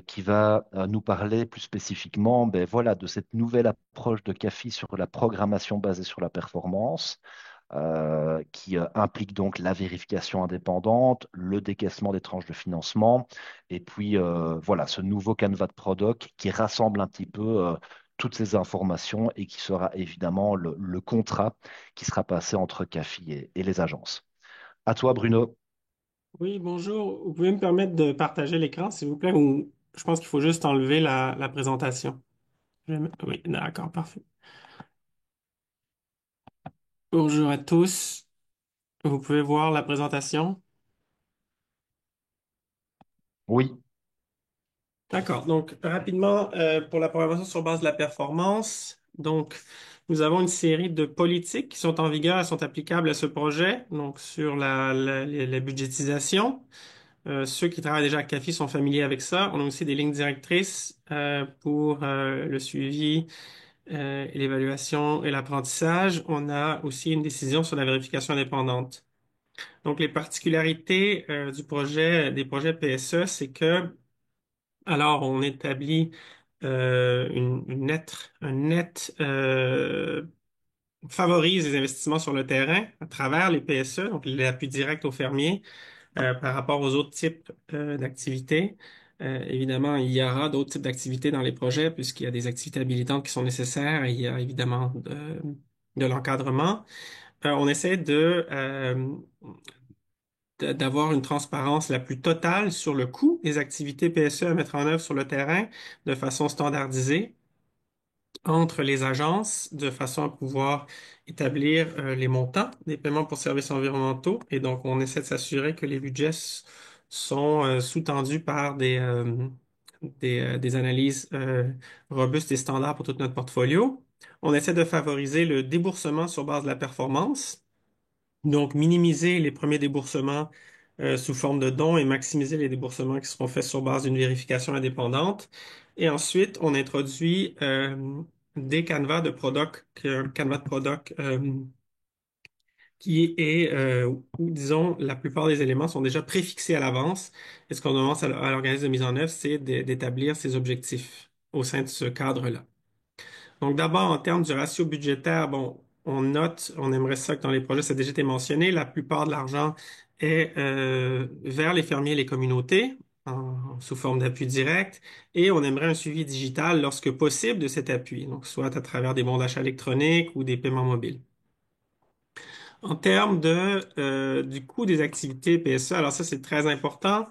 qui va nous parler plus spécifiquement ben, voilà, de cette nouvelle approche de CAFI sur la programmation basée sur la performance, qui implique donc la vérification indépendante, le décaissement des tranches de financement, et puis voilà, ce nouveau canevas de Prodoc qui rassemble un petit peu toutes ces informations et qui sera évidemment le contrat qui sera passé entre CAFI et les agences. À toi, Bruno. Oui, bonjour. Vous pouvez me permettre de partager l'écran, s'il vous plaît, ou je pense qu'il faut juste enlever la présentation. Oui, d'accord, parfait. Bonjour à tous. Vous pouvez voir la présentation. Oui, D'accord. Donc, rapidement, pour la programmation sur base de la performance, donc, nous avons une série de politiques qui sont en vigueur et sont applicables à ce projet, donc sur la budgétisation. Ceux qui travaillent déjà à CAFI sont familiers avec ça. On a aussi des lignes directrices pour le suivi, et l'évaluation et l'apprentissage. On a aussi une décision sur la vérification indépendante. Donc, les particularités du projet, des projets PSE, c'est que, alors, on établit un net favorise les investissements sur le terrain à travers les PSE, donc l'appui direct aux fermiers par rapport aux autres types d'activités. Évidemment, il y aura d'autres types d'activités dans les projets puisqu'il y a des activités habilitantes qui sont nécessaires et il y a évidemment de l'encadrement. On essaie d'avoir une transparence la plus totale sur le coût des activités PSE à mettre en œuvre sur le terrain de façon standardisée entre les agences de façon à pouvoir établir les montants des paiements pour services environnementaux. Et donc, on essaie de s'assurer que les budgets sont sous-tendus par des analyses robustes et standards pour tout notre portfolio. On essaie de favoriser le déboursement sur base de la performance. Donc, minimiser les premiers déboursements sous forme de dons et maximiser les déboursements qui seront faits sur base d'une vérification indépendante. Et ensuite, on introduit des canevas de product, un canevas de product qui est où, disons, la plupart des éléments sont déjà préfixés à l'avance. Et ce qu'on demande à l'organisme de mise en œuvre, c'est d'établir ses objectifs. au sein de ce cadre-là. Donc d'abord, en termes du ratio budgétaire, bon, on note, on aimerait ça que dans les projets, ça a déjà été mentionné, la plupart de l'argent est vers les fermiers et les communautés sous forme d'appui direct et on aimerait un suivi digital lorsque possible de cet appui, donc soit à travers des bons d'achat électroniques ou des paiements mobiles. En termes du coût des activités PSE, alors ça c'est très important.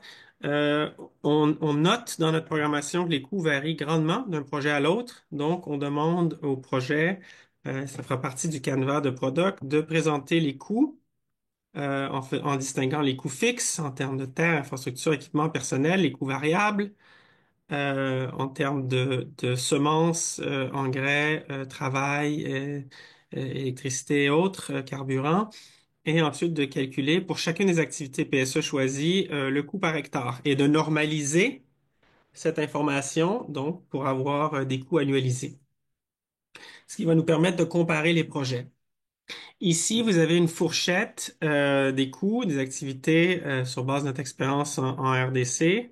Euh, on note dans notre programmation que les coûts varient grandement d'un projet à l'autre. Donc, on demande au projet, ça fera partie du canevas de Product, de présenter les coûts en distinguant les coûts fixes en termes de terre, infrastructure, équipement personnel, les coûts variables en termes de semences, engrais, travail, électricité et autres, carburant et ensuite de calculer pour chacune des activités PSE choisies le coût par hectare et de normaliser cette information donc pour avoir des coûts annualisés, ce qui va nous permettre de comparer les projets. Ici, vous avez une fourchette des coûts des activités sur base de notre expérience en RDC.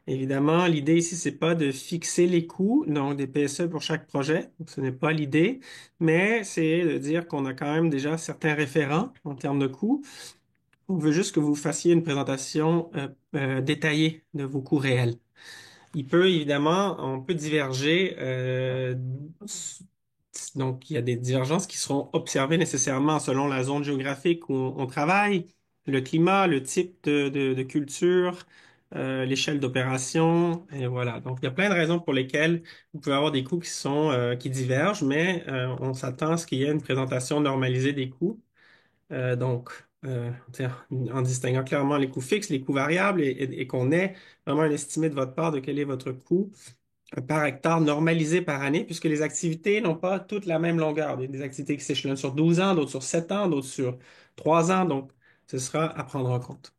Évidemment, l'idée ici, c'est pas de fixer les coûts, donc des PSE pour chaque projet. Donc, ce n'est pas l'idée, mais c'est de dire qu'on a quand même déjà certains référents en termes de coûts. On veut juste que vous fassiez une présentation détaillée de vos coûts réels. On peut diverger. Donc, il y a des divergences qui seront observées nécessairement selon la zone géographique où on travaille, le climat, le type de culture, l'échelle d'opération, et voilà. Donc, il y a plein de raisons pour lesquelles vous pouvez avoir des coûts qui divergent, mais on s'attend à ce qu'il y ait une présentation normalisée des coûts. Donc, en distinguant clairement les coûts fixes, les coûts variables et qu'on ait vraiment un estimé de votre part de quel est votre coût par hectare normalisé par année, puisque les activités n'ont pas toutes la même longueur. Il y a des activités qui s'échelonnent sur 12 ans, d'autres sur 7 ans, d'autres sur 3 ans. Donc, ce sera à prendre en compte.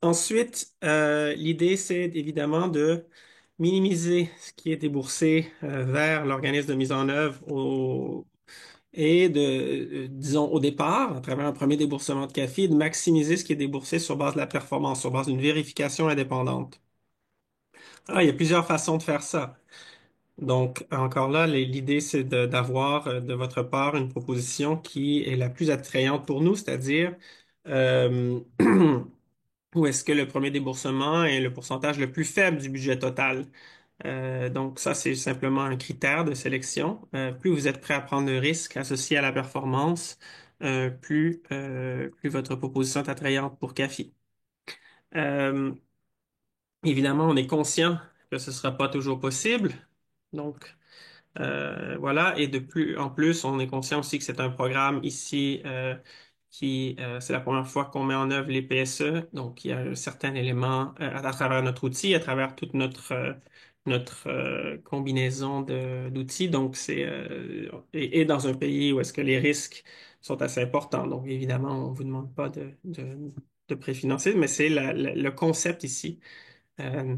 Ensuite, l'idée, c'est évidemment de minimiser ce qui est déboursé vers l'organisme de mise en œuvre et disons, au départ, à travers un premier déboursement de CAFI, de maximiser ce qui est déboursé sur base de la performance, sur base d'une vérification indépendante. Ah, il y a plusieurs façons de faire ça. Donc, encore là, l'idée, c'est d'avoir de votre part une proposition qui est la plus attrayante pour nous, c'est-à-dire euh, où est-ce que le premier déboursement est le pourcentage le plus faible du budget total. Donc, ça, c'est simplement un critère de sélection. Plus vous êtes prêt à prendre le risque associé à la performance, plus votre proposition est attrayante pour CAFI. Euh, Évidemment, on est conscient que ce ne sera pas toujours possible. Donc, voilà, et en plus, on est conscient aussi que c'est un programme ici c'est la première fois qu'on met en œuvre les PSE, donc il y a un certain élément à travers notre outil, à travers toute notre combinaison d'outils, donc et dans un pays où est-ce que les risques sont assez importants, donc évidemment, on vous demande pas de préfinancer, mais c'est le concept ici. Euh,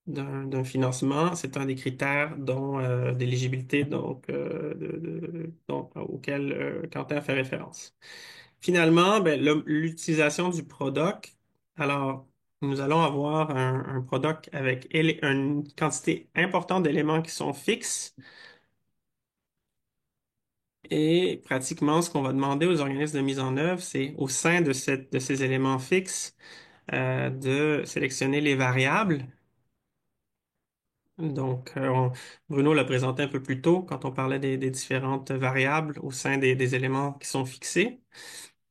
d'un financement, c'est un des critères d'éligibilité auquel Quentin fait référence. Finalement, ben, l'utilisation du product. Alors, nous allons avoir un product avec une quantité importante d'éléments qui sont fixes et pratiquement ce qu'on va demander aux organismes de mise en œuvre, c'est au sein de ces éléments fixes de sélectionner les variables. Donc, Bruno l'a présenté un peu plus tôt quand on parlait des différentes variables au sein des éléments qui sont fixés,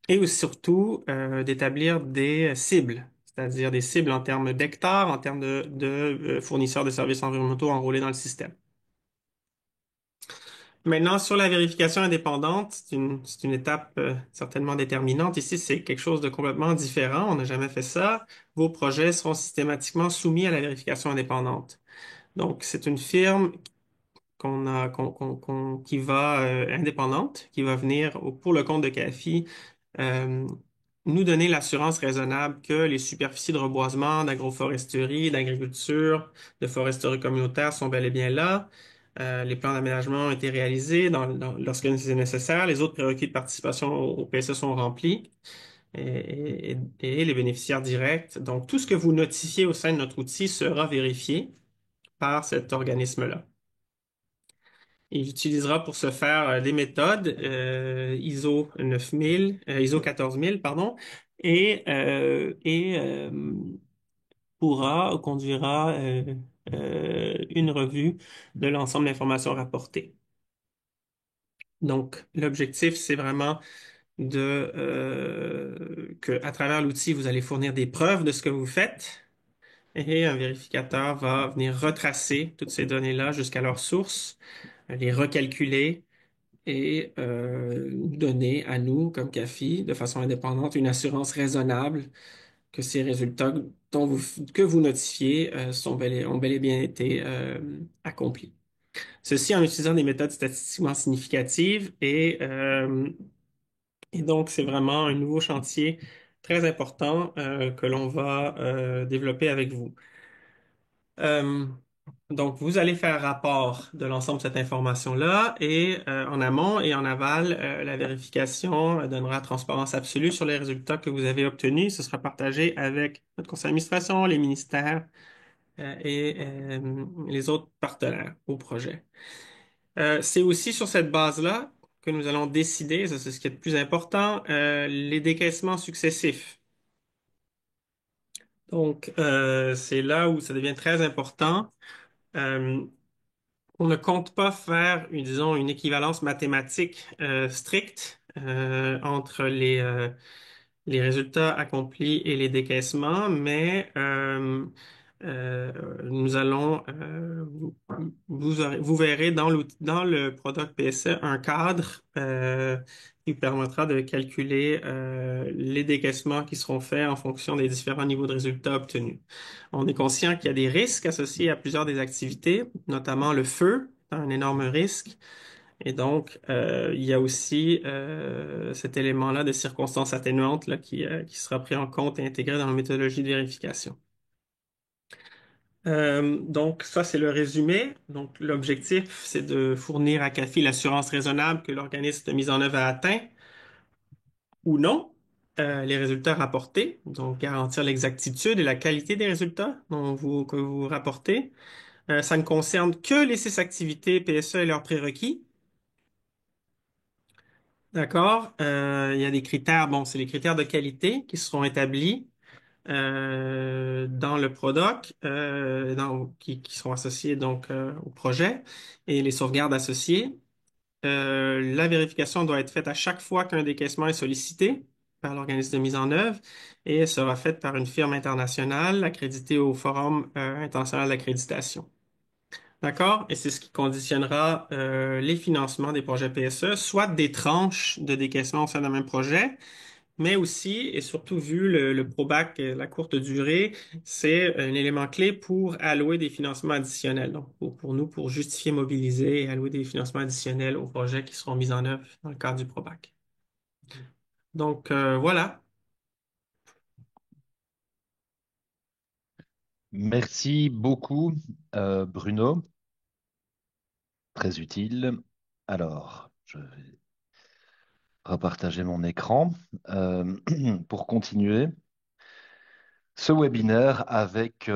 et aussi surtout d'établir des cibles, c'est-à-dire des cibles en termes d'hectares, en termes de fournisseurs de services environnementaux enrôlés dans le système. Maintenant, sur la vérification indépendante, c'est une étape certainement déterminante. Ici, c'est quelque chose de complètement différent. On n'a jamais fait ça. Vos projets seront systématiquement soumis à la vérification indépendante. Donc, c'est une firme qui va indépendante, qui va venir pour le compte de CAFI euh, nous donner l'assurance raisonnable que les superficies de reboisement, d'agroforesterie, d'agriculture, de foresterie communautaire sont bel et bien là. Les plans d'aménagement ont été réalisés lorsque c'est nécessaire. Les autres prérequis de participation au PSE sont remplis et les bénéficiaires directs. Donc, tout ce que vous notifiez au sein de notre outil sera vérifié. par cet organisme-là. Il utilisera pour ce faire des méthodes ISO 9000, ISO 14000, pardon, et pourra ou conduira une revue de l'ensemble d'informations rapportées. Donc, l'objectif, c'est vraiment que, à travers l'outil, vous allez fournir des preuves de ce que vous faites et un vérificateur va venir retracer toutes ces données-là jusqu'à leur source, les recalculer et nous donner à nous, comme CAFI, de façon indépendante, une assurance raisonnable que ces résultats que vous notifiez ont bel et bien été accomplis. Ceci en utilisant des méthodes statistiquement significatives et donc c'est vraiment un nouveau chantier très important que l'on va développer avec vous. Euh, donc, vous allez faire rapport de l'ensemble de cette information-là et en amont et en aval, la vérification donnera transparence absolue sur les résultats que vous avez obtenus. Ce sera partagé avec notre conseil d'administration, les ministères et les autres partenaires au projet. C'est aussi sur cette base-là que nous allons décider, ça c'est ce qui est le plus important, les décaissements successifs. Donc, c'est là où ça devient très important. Euh, On ne compte pas faire, disons, une équivalence mathématique stricte entre les résultats accomplis et les décaissements, mais nous allons, vous verrez dans le product PSE un cadre qui vous permettra de calculer les décaissements qui seront faits en fonction des différents niveaux de résultats obtenus. On est conscient qu'il y a des risques associés à plusieurs des activités, notamment le feu, un énorme risque. Et donc, il y a aussi cet élément-là de circonstances atténuantes là, qui sera pris en compte et intégré dans la méthodologie de vérification. Donc, ça, c'est le résumé. Donc, l'objectif, c'est de fournir à CAFI l'assurance raisonnable que l'organisme de mise en œuvre a atteint ou non les résultats rapportés. Donc, garantir l'exactitude et la qualité des résultats que vous rapportez. Ça ne concerne que les 6 activités PSE et leurs prérequis. D'accord? Il y a des critères, bon, c'est les critères de qualité qui seront établis dans le product, qui seront associés donc au projet et les sauvegardes associées. La vérification doit être faite à chaque fois qu'un décaissement est sollicité par l'organisme de mise en œuvre et sera faite par une firme internationale accréditée au Forum international d'accréditation. D'accord? Et c'est ce qui conditionnera les financements des projets PSE, soit des tranches de décaissement au sein d'un même projet, mais aussi, et surtout vu le ProBac, la courte durée, c'est un élément clé pour allouer des financements additionnels. Donc, pour nous, pour justifier, mobiliser et allouer des financements additionnels aux projets qui seront mis en œuvre dans le cadre du ProBac. Donc, voilà. Merci beaucoup, Bruno. Très utile. Alors, je vais repartager mon écran euh, pour continuer ce webinaire avec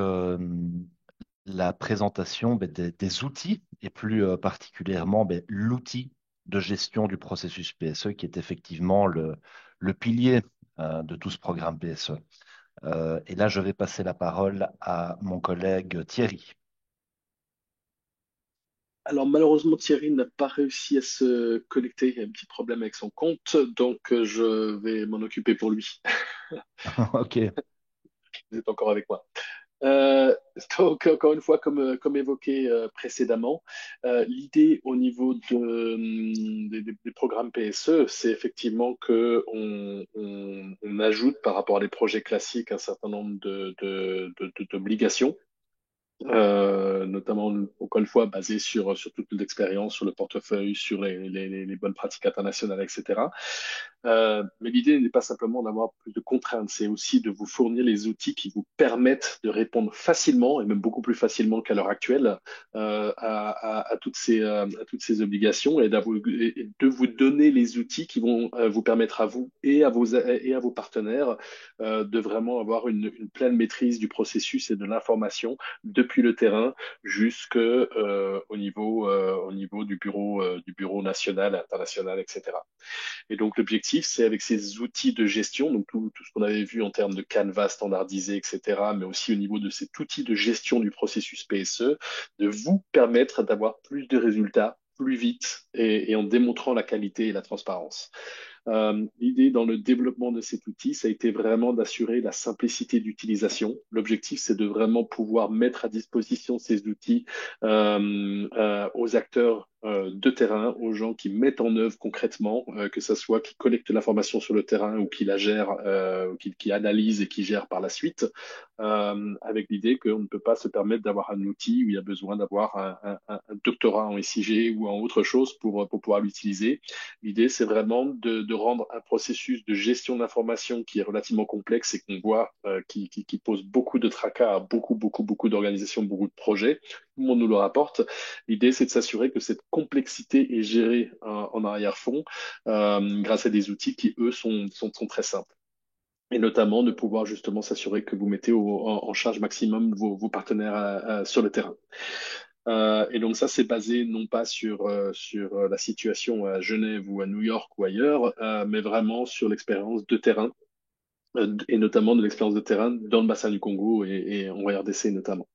la présentation des outils et plus particulièrement l'outil de gestion du processus PSE qui est effectivement le pilier de tout ce programme PSE. Et là, je vais passer la parole à mon collègue Thierry. Alors malheureusement, Thierry n'a pas réussi à se connecter. Il y a un petit problème avec son compte, donc je vais m'en occuper pour lui. OK. Vous êtes encore avec moi. Euh, donc, encore une fois, comme évoqué précédemment, l'idée au niveau des programmes PSE, c'est effectivement que on ajoute par rapport à des projets classiques un certain nombre d'obligations. Notamment encore une fois basées sur toute l'expérience, sur le portefeuille, sur les bonnes pratiques internationales, etc. Mais l'idée n'est pas simplement d'avoir plus de contraintes, c'est aussi de vous fournir les outils qui vous permettent de répondre facilement, et même beaucoup plus facilement qu'à l'heure actuelle, à toutes ces obligations et et de vous donner les outils qui vont vous permettre à vous et à vos partenaires de vraiment avoir une pleine maîtrise du processus et de l'information depuis depuis le terrain jusque au niveau du bureau national, international, etc. Et donc l'objectif, c'est avec ces outils de gestion, donc tout ce qu'on avait vu en termes de canevas standardisé, etc., mais aussi au niveau de cet outil de gestion du processus PSE, de vous permettre d'avoir plus de résultats plus vite et en démontrant la qualité et la transparence. L'idée dans le développement de cet outil, ça a été vraiment d'assurer la simplicité d'utilisation. L'objectif, c'est de vraiment pouvoir mettre à disposition ces outils aux acteurs de terrain, aux gens qui mettent en œuvre concrètement, que ce soit qui collectent l'information sur le terrain ou qui la gèrent, ou qui analysent et qui gèrent par la suite, avec l'idée qu'on ne peut pas se permettre d'avoir un outil où il y a besoin d'avoir un doctorat en SIG ou en autre chose pour pouvoir l'utiliser. L'idée, c'est vraiment de rendre un processus de gestion d'information qui est relativement complexe et qu'on voit qui pose beaucoup de tracas à beaucoup d'organisations, beaucoup de projets. Tout le monde nous le rapporte. L'idée, c'est de s'assurer que cette complexité est gérée en arrière-fond grâce à des outils qui, eux, sont très simples. Et notamment de pouvoir justement s'assurer que vous mettez en charge maximum vos partenaires sur le terrain. Et donc ça, c'est basé non pas sur la situation à Genève ou à New York ou ailleurs, mais vraiment sur l'expérience de terrain, et notamment de l'expérience de terrain dans le bassin du Congo et en RDC notamment.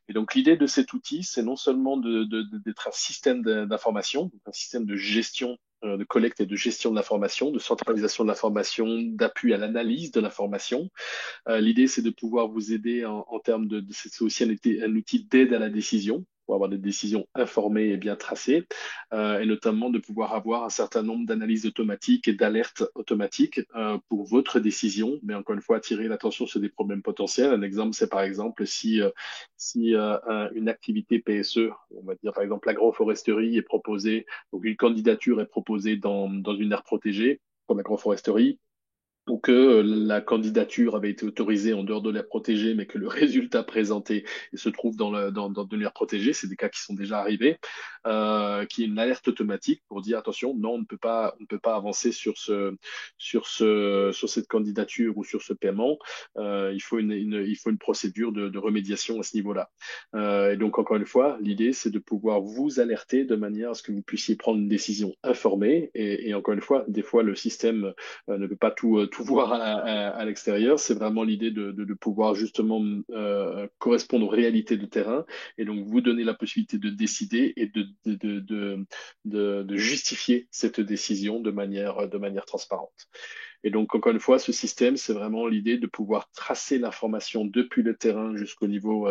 Et donc l'idée de cet outil, c'est non seulement d'être un système d'information, donc un système de gestion, de collecte et de gestion de l'information, de centralisation de l'information, d'appui à l'analyse de l'information. L'idée, c'est de pouvoir vous aider en termes c'est aussi un outil d'aide à la décision pour avoir des décisions informées et bien tracées, et notamment de pouvoir avoir un certain nombre d'analyses automatiques et d'alertes automatiques pour votre décision, mais encore une fois, attirer l'attention sur des problèmes potentiels. Un exemple, c'est par exemple si une activité PSE, on va dire par exemple l'agroforesterie est proposée, donc une candidature est proposée dans une aire protégée, comme l'agroforesterie, ou que la candidature avait été autorisée en dehors de l'aire protégée, mais que le résultat présenté se trouve dans l'aire protégée, c'est des cas qui sont déjà arrivés, qui est une alerte automatique pour dire attention, non, on ne peut pas avancer sur cette candidature ou sur ce paiement. Il faut une procédure de remédiation à ce niveau-là. Et donc encore une fois, l'idée c'est de pouvoir vous alerter de manière à ce que vous puissiez prendre une décision informée. Et encore une fois, des fois le système ne peut pas tout voir à l'extérieur. C'est vraiment l'idée de pouvoir justement correspondre aux réalités de terrain et donc vous donner la possibilité de décider et de justifier cette décision de manière transparente. Et donc, encore une fois, ce système, c'est vraiment l'idée de pouvoir tracer l'information depuis le terrain jusqu'au niveau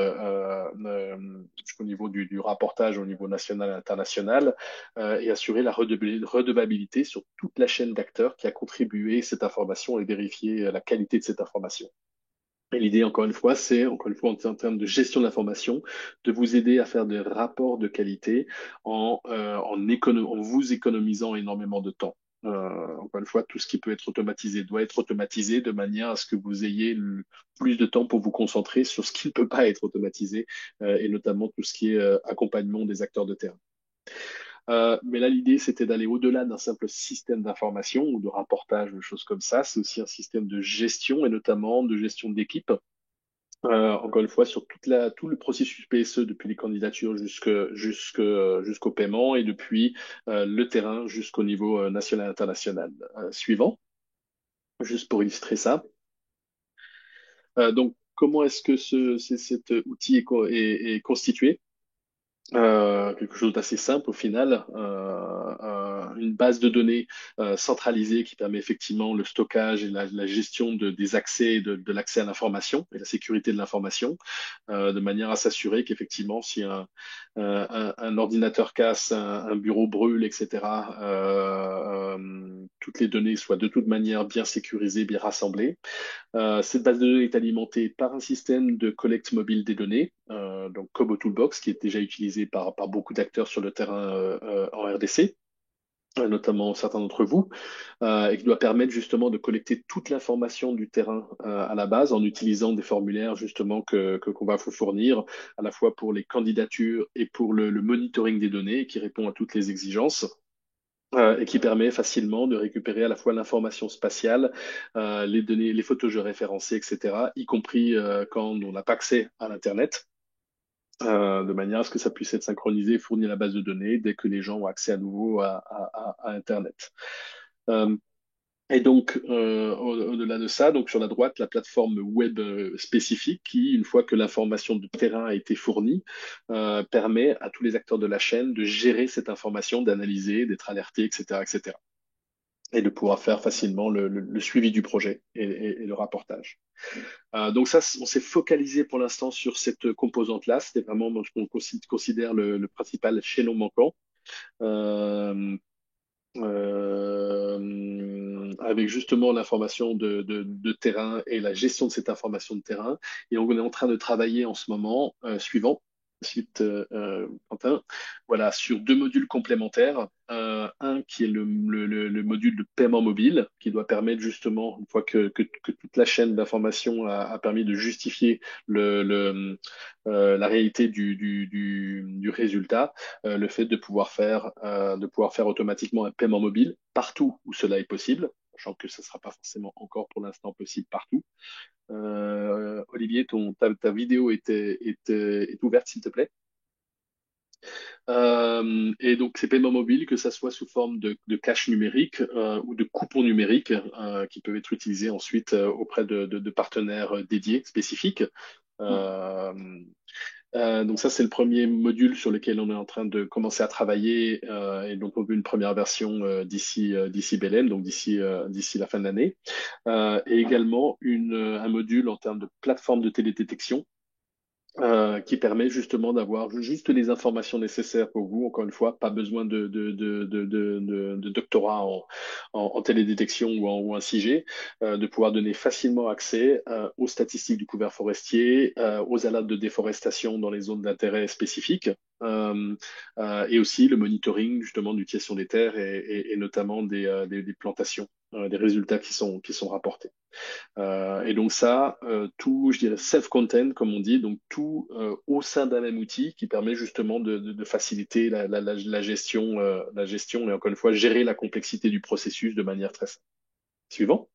du rapportage au niveau national et international, et assurer la redevabilité sur toute la chaîne d'acteurs qui a contribué à cette information et vérifier la qualité de cette information. Et l'idée, encore une fois, c'est, encore une fois, en termes de gestion de l'information, de vous aider à faire des rapports de qualité en vous économisant énormément de temps. Encore une fois, tout ce qui peut être automatisé doit être automatisé de manière à ce que vous ayez plus de temps pour vous concentrer sur ce qui ne peut pas être automatisé, et notamment tout ce qui est accompagnement des acteurs de terrain. Mais là, l'idée, c'était d'aller au-delà d'un simple système d'information ou de rapportage, de choses comme ça. C'est aussi un système de gestion et notamment de gestion d'équipe. Encore une fois, sur tout le processus PSE, depuis les candidatures jusqu'au paiement et depuis le terrain jusqu'au niveau national et international. Suivant, juste pour illustrer ça. Donc, comment est-ce que cet outil est constitué? Quelque chose d'assez simple au final, une base de données centralisée qui permet effectivement le stockage et la gestion des accès, de l'accès à l'information et la sécurité de l'information, de manière à s'assurer qu'effectivement, si un ordinateur casse, un bureau brûle, etc., toutes les données soient de toute manière bien sécurisées, bien rassemblées. Cette base de données est alimentée par un système de collecte mobile des données, donc Kobo Toolbox, qui est déjà utilisé par beaucoup d'acteurs sur le terrain en RDC, notamment certains d'entre vous, et qui doit permettre justement de collecter toute l'information du terrain à la base en utilisant des formulaires justement qu'on va vous fournir à la fois pour les candidatures et pour le monitoring des données qui répond à toutes les exigences et qui permet facilement de récupérer à la fois l'information spatiale, les données, les photos géoréférencées, etc., y compris quand on n'a pas accès à l'Internet. de manière à ce que ça puisse être synchronisé et fourni à la base de données dès que les gens ont accès à nouveau à Internet. Euh, et donc, au-delà de ça, donc sur la droite, la plateforme web spécifique qui, une fois que l'information de terrain a été fournie, permet à tous les acteurs de la chaîne de gérer cette information, d'analyser, d'être alertés, etc., etc., et de pouvoir faire facilement le suivi du projet et le rapportage. Donc ça, on s'est focalisé pour l'instant sur cette composante-là. C'était vraiment ce qu'on considère le principal chaînon manquant. Euh, avec justement l'information de terrain et la gestion de cette information de terrain. Et on est en train de travailler en ce moment suite Quentin, voilà, sur deux modules complémentaires. Un qui est le module de paiement mobile, qui doit permettre justement, une fois que toute la chaîne d'information a permis de justifier la réalité du résultat, le fait de pouvoir faire automatiquement un paiement mobile partout où cela est possible, sachant que ce ne sera pas forcément encore pour l'instant possible partout. Olivier, ta vidéo est ouverte, s'il te plaît. Et donc ces paiements mobiles, que ça soit sous forme de cash numérique ou de coupons numériques qui peuvent être utilisés ensuite auprès de partenaires dédiés, spécifiques. Euh, donc ça, c'est le premier module sur lequel on est en train de commencer à travailler et donc on veut une première version d'ici Belém, donc d'ici la fin de l'année. Et également un module en termes de plateforme de télédétection qui permet justement d'avoir juste les informations nécessaires pour vous. Encore une fois, pas besoin de doctorat en télédétection ou en 6G, de pouvoir donner facilement accès aux statistiques du couvert forestier, aux alertes de déforestation dans les zones d'intérêt spécifiques. Euh, et aussi le monitoring justement d'utilisation des terres et notamment des plantations, des résultats qui sont rapportés. Et donc ça, tout, je dirais, self-content, comme on dit, donc tout au sein d'un même outil qui permet justement de faciliter la gestion et encore une fois, gérer la complexité du processus de manière très simple. Suivant.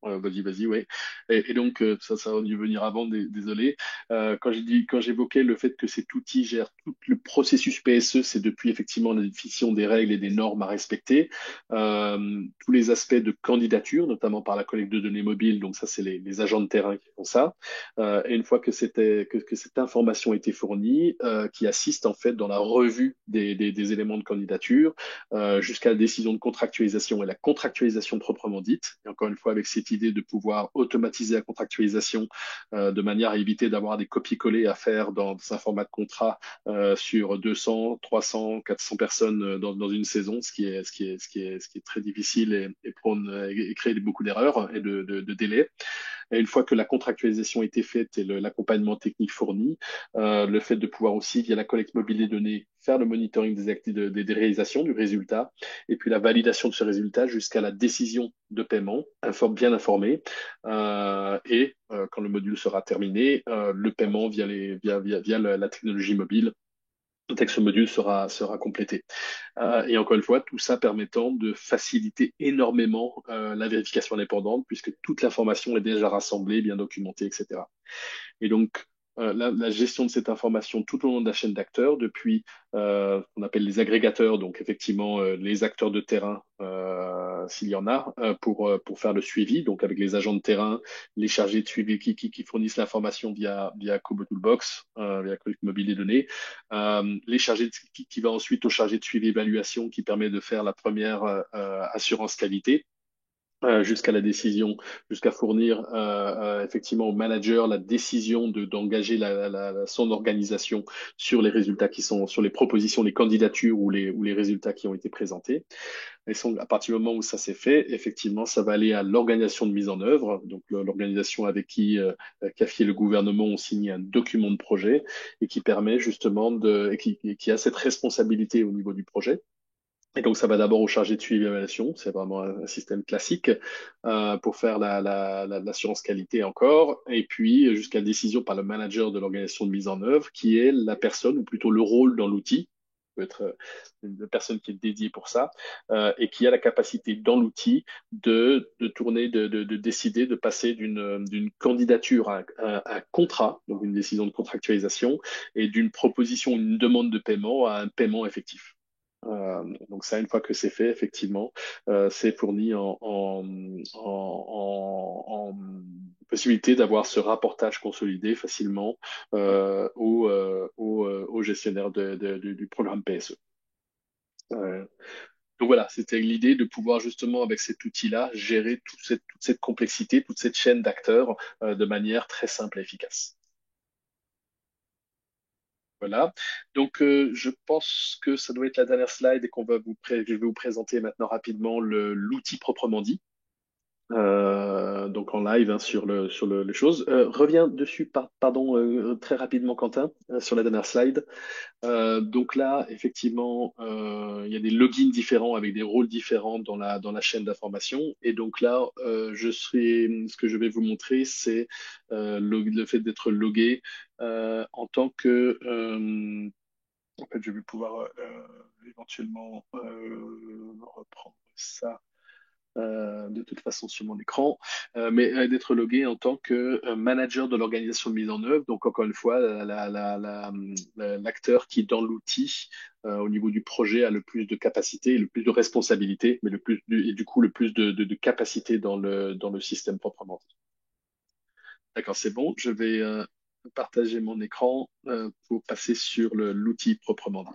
Vas-y, vas-y, ouais. Et donc, ça va dû venir avant, désolé. Quand j'évoquais le fait que cet outil gère tout le processus PSE, c'est depuis effectivement la définition des règles et des normes à respecter, tous les aspects de candidature, notamment par la collecte de données mobiles, donc ça, c'est les agents de terrain qui font ça. Et une fois que cette information a été fournie, qui assiste en fait dans la revue des éléments de candidature, jusqu'à la décision de contractualisation et la contractualisation proprement dite. Et encore une fois, avec cette idée de pouvoir automatiser la contractualisation de manière à éviter d'avoir des copier-coller à faire dans un format de contrat sur 200, 300, 400 personnes dans une saison, ce qui est très difficile et prône et crée beaucoup d'erreurs et de délais. Et une fois que la contractualisation a été faite et l'accompagnement technique fourni, le fait de pouvoir aussi, via la collecte mobile des données, faire le monitoring des réalisations, du résultat, et puis la validation de ce résultat jusqu'à la décision de paiement, bien informée, quand le module sera terminé, le paiement via la technologie mobile dès que ce module sera complété. Et encore une fois, tout ça permettant de faciliter énormément la vérification indépendante, puisque toute l'information est déjà rassemblée, bien documentée, etc. Et donc, la gestion de cette information tout au long de la chaîne d'acteurs, depuis ce qu'on appelle les agrégateurs, donc effectivement les acteurs de terrain, s'il y en a, pour faire le suivi, donc avec les agents de terrain, les chargés de suivi qui fournissent l'information via Kobo Toolbox, via Collecte Mobile des données, les chargés qui va ensuite au chargé de suivi évaluation qui permet de faire la première assurance qualité jusqu'à la décision, jusqu'à fournir effectivement au manager la décision d'engager son organisation sur les résultats sur les propositions, les candidatures ou les résultats qui ont été présentés. Et à partir du moment où ça s'est fait, effectivement, ça va aller à l'organisation de mise en œuvre. Donc l'organisation avec qui CAFI et le gouvernement ont signé un document de projet et qui permet justement qui a cette responsabilité au niveau du projet. Et donc, ça va d'abord au chargé de suivi et évaluation, c'est vraiment un système classique pour faire l'assurance qualité encore, et puis jusqu'à la décision par le manager de l'organisation de mise en œuvre, qui est la personne, ou plutôt le rôle dans l'outil, peut être une personne qui est dédiée pour ça et qui a la capacité dans l'outil de tourner, de décider de passer d'une candidature à un contrat, donc une décision de contractualisation, et d'une proposition, une demande de paiement à un paiement effectif. Donc ça, une fois que c'est fait, effectivement, c'est fourni en possibilité d'avoir ce rapportage consolidé facilement au gestionnaire du programme PSE. Euh, donc voilà, c'était l'idée de pouvoir justement avec cet outil-là gérer toute cette complexité, toute cette chaîne d'acteurs de manière très simple et efficace. Voilà. Donc, je pense que ça doit être la dernière slide et je vais vous présenter maintenant rapidement l'outil proprement dit. Donc en live hein, sur les choses. Reviens dessus, pardon, très rapidement, Quentin, sur la dernière slide. Donc là, effectivement, il y a des logins différents avec des rôles différents dans la chaîne d'information. Et donc là, ce que je vais vous montrer, c'est le fait d'être logué en tant que en fait, je vais pouvoir éventuellement reprendre ça de toute façon sur mon écran, mais d'être logué en tant que manager de l'organisation de mise en œuvre. Donc, encore une fois, l'acteur qui, dans l'outil, au niveau du projet, a le plus de capacité, le plus de responsabilité, mais et du coup, le plus de capacité dans le système proprement dit. D'accord, c'est bon. Je vais partager mon écran pour passer sur l'outil proprement dit.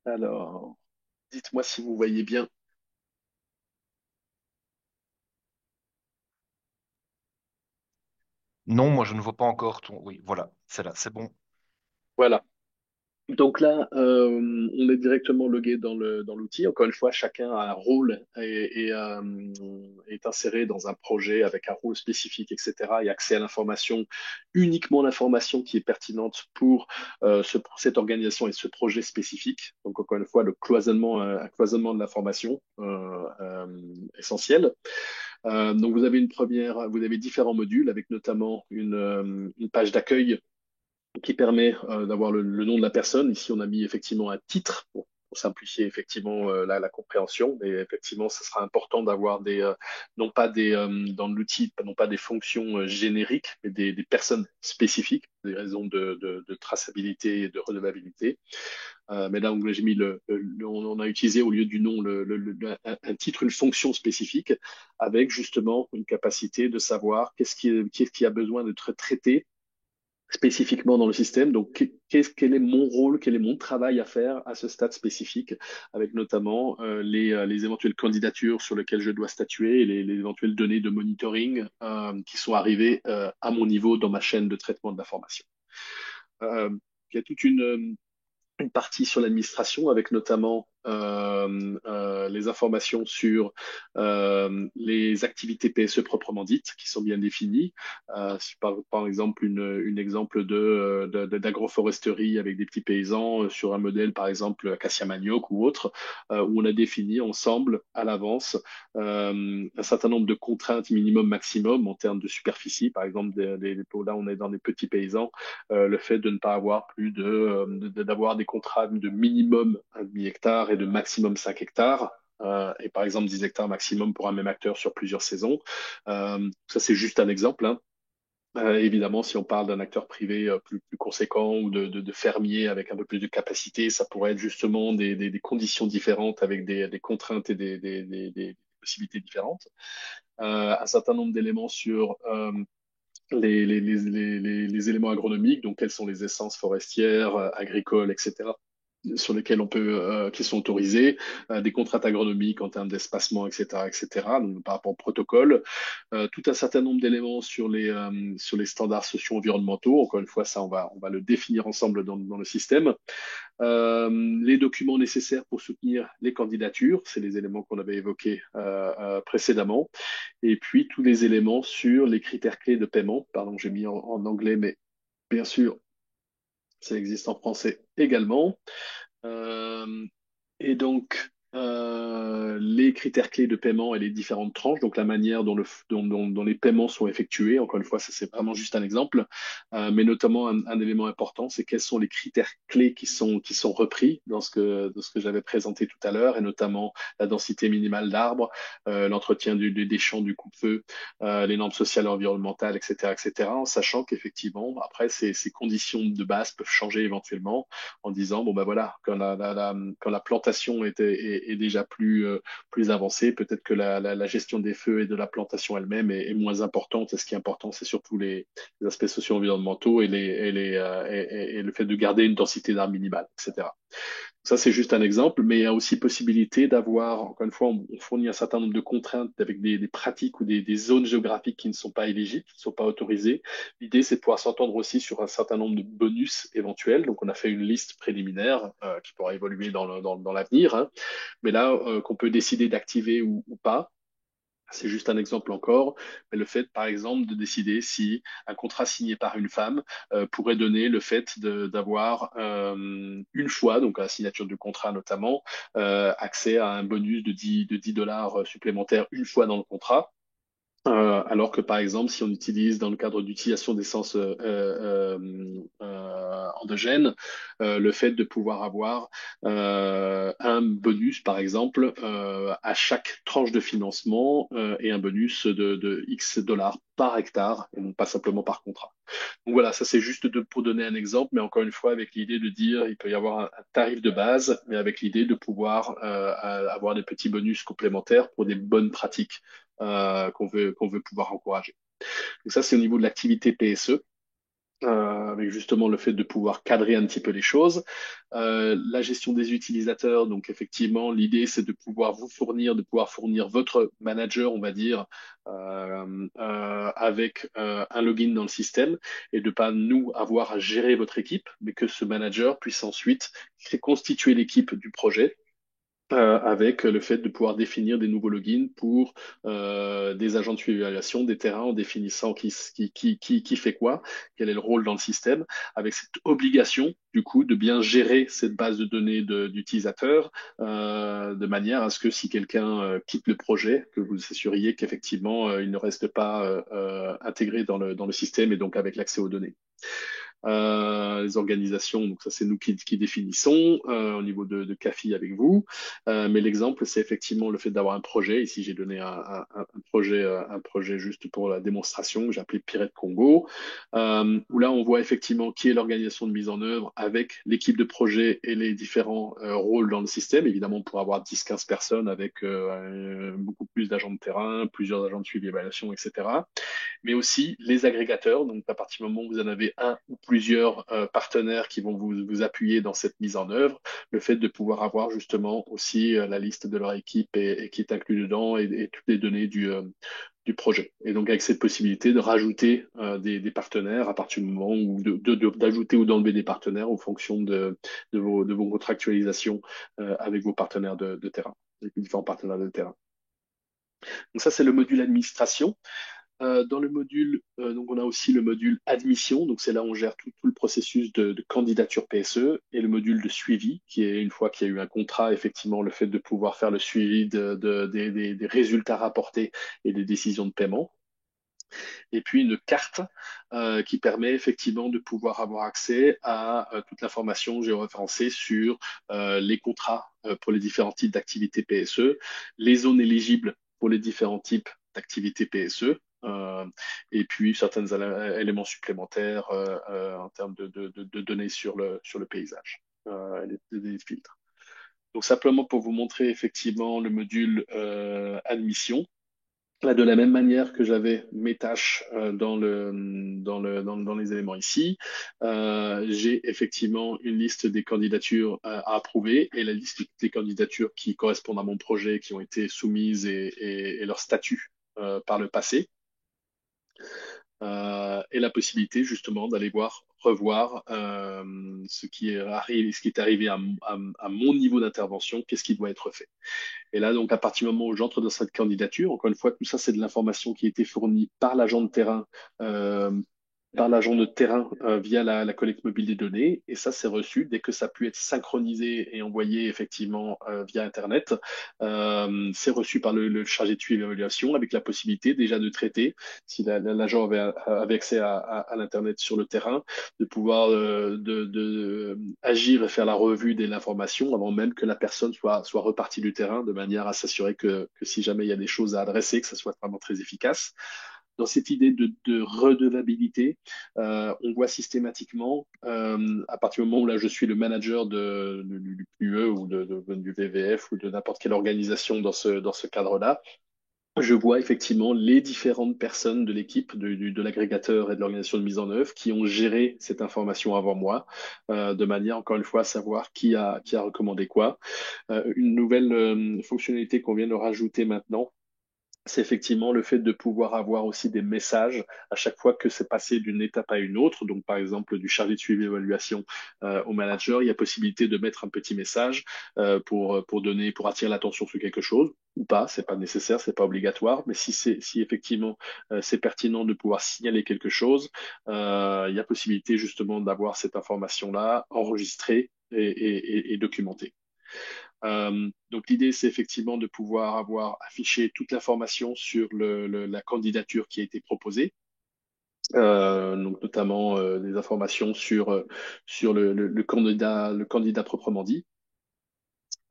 Alors, dites-moi si vous voyez bien. Non, moi je ne vois pas encore ton. Oui, voilà, c'est là, c'est bon. Voilà. Donc là, on est directement logué dans l'outil. Encore une fois, chacun a un rôle et est inséré dans un projet avec un rôle spécifique, etc. Et accès à l'information, uniquement l'information qui est pertinente pour cette organisation et ce projet spécifique. Donc encore une fois, un cloisonnement de l'information essentiel. Donc vous avez différents modules avec notamment une page d'accueil qui permet d'avoir le nom de la personne. Ici, on a mis effectivement un titre pour simplifier effectivement la compréhension. Mais effectivement, ce sera important d'avoir non pas dans l'outil, non pas des fonctions génériques, mais des personnes spécifiques, des raisons de traçabilité et de redevabilité. Mais là, j'ai mis on a utilisé au lieu du nom un titre, une fonction spécifique, avec justement une capacité de savoir qu'est-ce qui a besoin d'être traité spécifiquement dans le système. Donc, quel est mon rôle, quel est mon travail à faire à ce stade spécifique, avec notamment les éventuelles candidatures sur lesquelles je dois statuer et les éventuelles données de monitoring qui sont arrivées à mon niveau dans ma chaîne de traitement de l'information. Euh, il y a toute une partie sur l'administration avec notamment les informations sur les activités PSE proprement dites qui sont bien définies. Par exemple, une exemple d'agroforesterie avec des petits paysans sur un modèle, par exemple, Acacia Manioc ou autre, où on a défini ensemble à l'avance un certain nombre de contraintes minimum maximum en termes de superficie. Par exemple, là, on est dans des petits paysans le fait de ne pas avoir d'avoir des contrats de minimum 1,5 hectare et de maximum 5 hectares. Et par exemple 10 hectares maximum pour un même acteur sur plusieurs saisons. Ça, c'est juste un exemple, hein. Évidemment, si on parle d'un acteur privé plus conséquent ou de fermier avec un peu plus de capacité, ça pourrait être justement des conditions différentes avec des contraintes et des possibilités différentes. Un certain nombre d'éléments sur les éléments agronomiques, donc quelles sont les essences forestières, agricoles, etc., sur lesquels qui sont autorisés, des contraintes agronomiques en termes d'espacement, etc., etc., donc par rapport au protocole, tout un certain nombre d'éléments sur les standards socio-environnementaux. Encore une fois, ça, on va le définir ensemble dans le système. Les documents nécessaires pour soutenir les candidatures, c'est les éléments qu'on avait évoqués précédemment. Et puis tous les éléments sur les critères clés de paiement. Pardon, j'ai mis en anglais, mais bien sûr, ça existe en français également. Euh, et donc, les critères clés de paiement et les différentes tranches, donc la manière dont les paiements sont effectués. Encore une fois, ça c'est vraiment juste un exemple, mais notamment un élément important, c'est quels sont les critères clés qui sont repris dans ce que j'avais présenté tout à l'heure, et notamment la densité minimale d'arbres, l'entretien des champs, du coupe-feu, les normes sociales et environnementales, etc., etc., en sachant qu'effectivement, après, ces conditions de base peuvent changer éventuellement en disant, bon ben voilà, quand la plantation est déjà plus avancée, peut-être que la gestion des feux et de la plantation elle-même moins importante. Et ce qui est important, c'est surtout les aspects socio-environnementaux et le fait de garder une densité d'arbres minimale, etc. Ça, c'est juste un exemple, mais il y a aussi possibilité d'avoir, encore une fois, on fournit un certain nombre de contraintes avec des pratiques ou des zones géographiques qui ne sont pas éligibles, qui ne sont pas autorisées. L'idée, c'est de pouvoir s'entendre aussi sur un certain nombre de bonus éventuels. Donc, on a fait une liste préliminaire qui pourra évoluer dans l'avenir, hein, mais là, qu'on peut décider d'activer ou pas. C'est juste un exemple encore, mais le fait, par exemple, de décider si un contrat signé par une femme pourrait donner le fait d'avoir une fois, donc à la signature du contrat notamment, accès à un bonus de 10 dollars supplémentaires une fois dans le contrat. Alors que par exemple, si on utilise dans le cadre d'utilisation d'essence endogène, le fait de pouvoir avoir un bonus, par exemple, à chaque tranche de financement et un bonus de X dollars par hectare et non pas simplement par contrat. Donc voilà, ça c'est juste pour donner un exemple, mais encore une fois avec l'idée de dire il peut y avoir un tarif de base, mais avec l'idée de pouvoir avoir des petits bonus complémentaires pour des bonnes pratiques qu'on veut pouvoir encourager. Donc ça, c'est au niveau de l'activité PSE. Avec justement le fait de pouvoir cadrer un petit peu les choses. La gestion des utilisateurs, donc effectivement, l'idée c'est de pouvoir vous fournir, de pouvoir fournir votre manager, on va dire, avec un login dans le système et de pas nous avoir à gérer votre équipe, mais que ce manager puisse ensuite constituer l'équipe du projet avec le fait de pouvoir définir des nouveaux logins pour des agents de suivi évaluation, des terrains en définissant qui fait quoi, quel est le rôle dans le système, avec cette obligation du coup de bien gérer cette base de données d'utilisateurs de manière à ce que si quelqu'un quitte le projet, que vous assuriez qu'effectivement il ne reste pas intégré dans le système et donc avec l'accès aux données les organisations, donc ça c'est nous qui définissons au niveau de CAFI avec vous. Mais l'exemple, c'est effectivement le fait d'avoir un projet. Ici, j'ai donné un projet juste pour la démonstration que j'ai appelé Pirate Congo, où là, on voit effectivement qui est l'organisation de mise en œuvre avec l'équipe de projet et les différents rôles dans le système. Évidemment, pour avoir 10-15 personnes avec beaucoup plus d'agents de terrain, plusieurs agents de suivi et évaluation, etc, mais aussi les agrégateurs. Donc, à partir du moment où vous en avez un ou plusieurs partenaires qui vont vous appuyer dans cette mise en œuvre, le fait de pouvoir avoir justement aussi la liste de leur équipe et qui est inclus dedans et toutes les données du projet. Et donc, avec cette possibilité de rajouter des partenaires à partir du moment où d'ajouter ou d'enlever des partenaires en fonction de vos contractualisations avec vos partenaires de terrain, avec les différents partenaires de terrain. Donc ça, c'est le module administration. Dans le module, donc on a aussi le module admission, donc c'est là où on gère tout le processus de candidature PSE et le module de suivi, qui est une fois qu'il y a eu un contrat, effectivement, le fait de pouvoir faire le suivi des résultats rapportés et des décisions de paiement. Et puis une carte qui permet effectivement de pouvoir avoir accès à toute l'information géoréférencée sur les contrats pour les différents types d'activités PSE, les zones éligibles pour les différents types d'activités PSE, et puis certains éléments supplémentaires en termes de données sur le paysage, des filtres. Donc simplement pour vous montrer effectivement le module admission. Là, de la même manière que j'avais mes tâches dans les éléments ici, j'ai effectivement une liste des candidatures à approuver et la liste des candidatures qui correspondent à mon projet, qui ont été soumises et leur statut par le passé, et la possibilité justement d'aller revoir ce qui est arrivé à mon niveau d'intervention, qu'est-ce qui doit être fait. Et là, donc, à partir du moment où j'entre dans cette candidature, encore une fois, tout ça, c'est de l'information qui a été fournie par l'agent de terrain par l'agent de terrain via la collecte mobile des données. Et ça, c'est reçu dès que ça a pu être synchronisé et envoyé effectivement via Internet. C'est reçu par le chargé de suivi et évaluation avec la possibilité déjà de traiter, si l'agent avait accès à l'Internet sur le terrain, de pouvoir agir et faire la revue de l'information avant même que la personne soit repartie du terrain, de manière à s'assurer que si jamais il y a des choses à adresser, que ça soit vraiment très efficace. Dans cette idée de redevabilité, on voit systématiquement, à partir du moment où là je suis le manager du PUE ou du VVF ou de n'importe quelle organisation dans ce cadre-là, je vois effectivement les différentes personnes de l'équipe, de l'agrégateur et de l'organisation de mise en œuvre qui ont géré cette information avant moi, de manière encore une fois à savoir qui a recommandé quoi. Une nouvelle fonctionnalité qu'on vient de rajouter maintenant, c'est effectivement le fait de pouvoir avoir aussi des messages à chaque fois que c'est passé d'une étape à une autre. Donc, par exemple, du chargé de suivi et évaluation au manager, il y a possibilité de mettre un petit message pour attirer l'attention sur quelque chose ou pas. C'est pas nécessaire, c'est pas obligatoire. Mais si effectivement c'est pertinent de pouvoir signaler quelque chose, il y a possibilité justement d'avoir cette information-là enregistrée et documentée. Donc l'idée, c'est effectivement de pouvoir avoir affiché toute l'information sur la candidature qui a été proposée, donc notamment des informations sur le candidat proprement dit.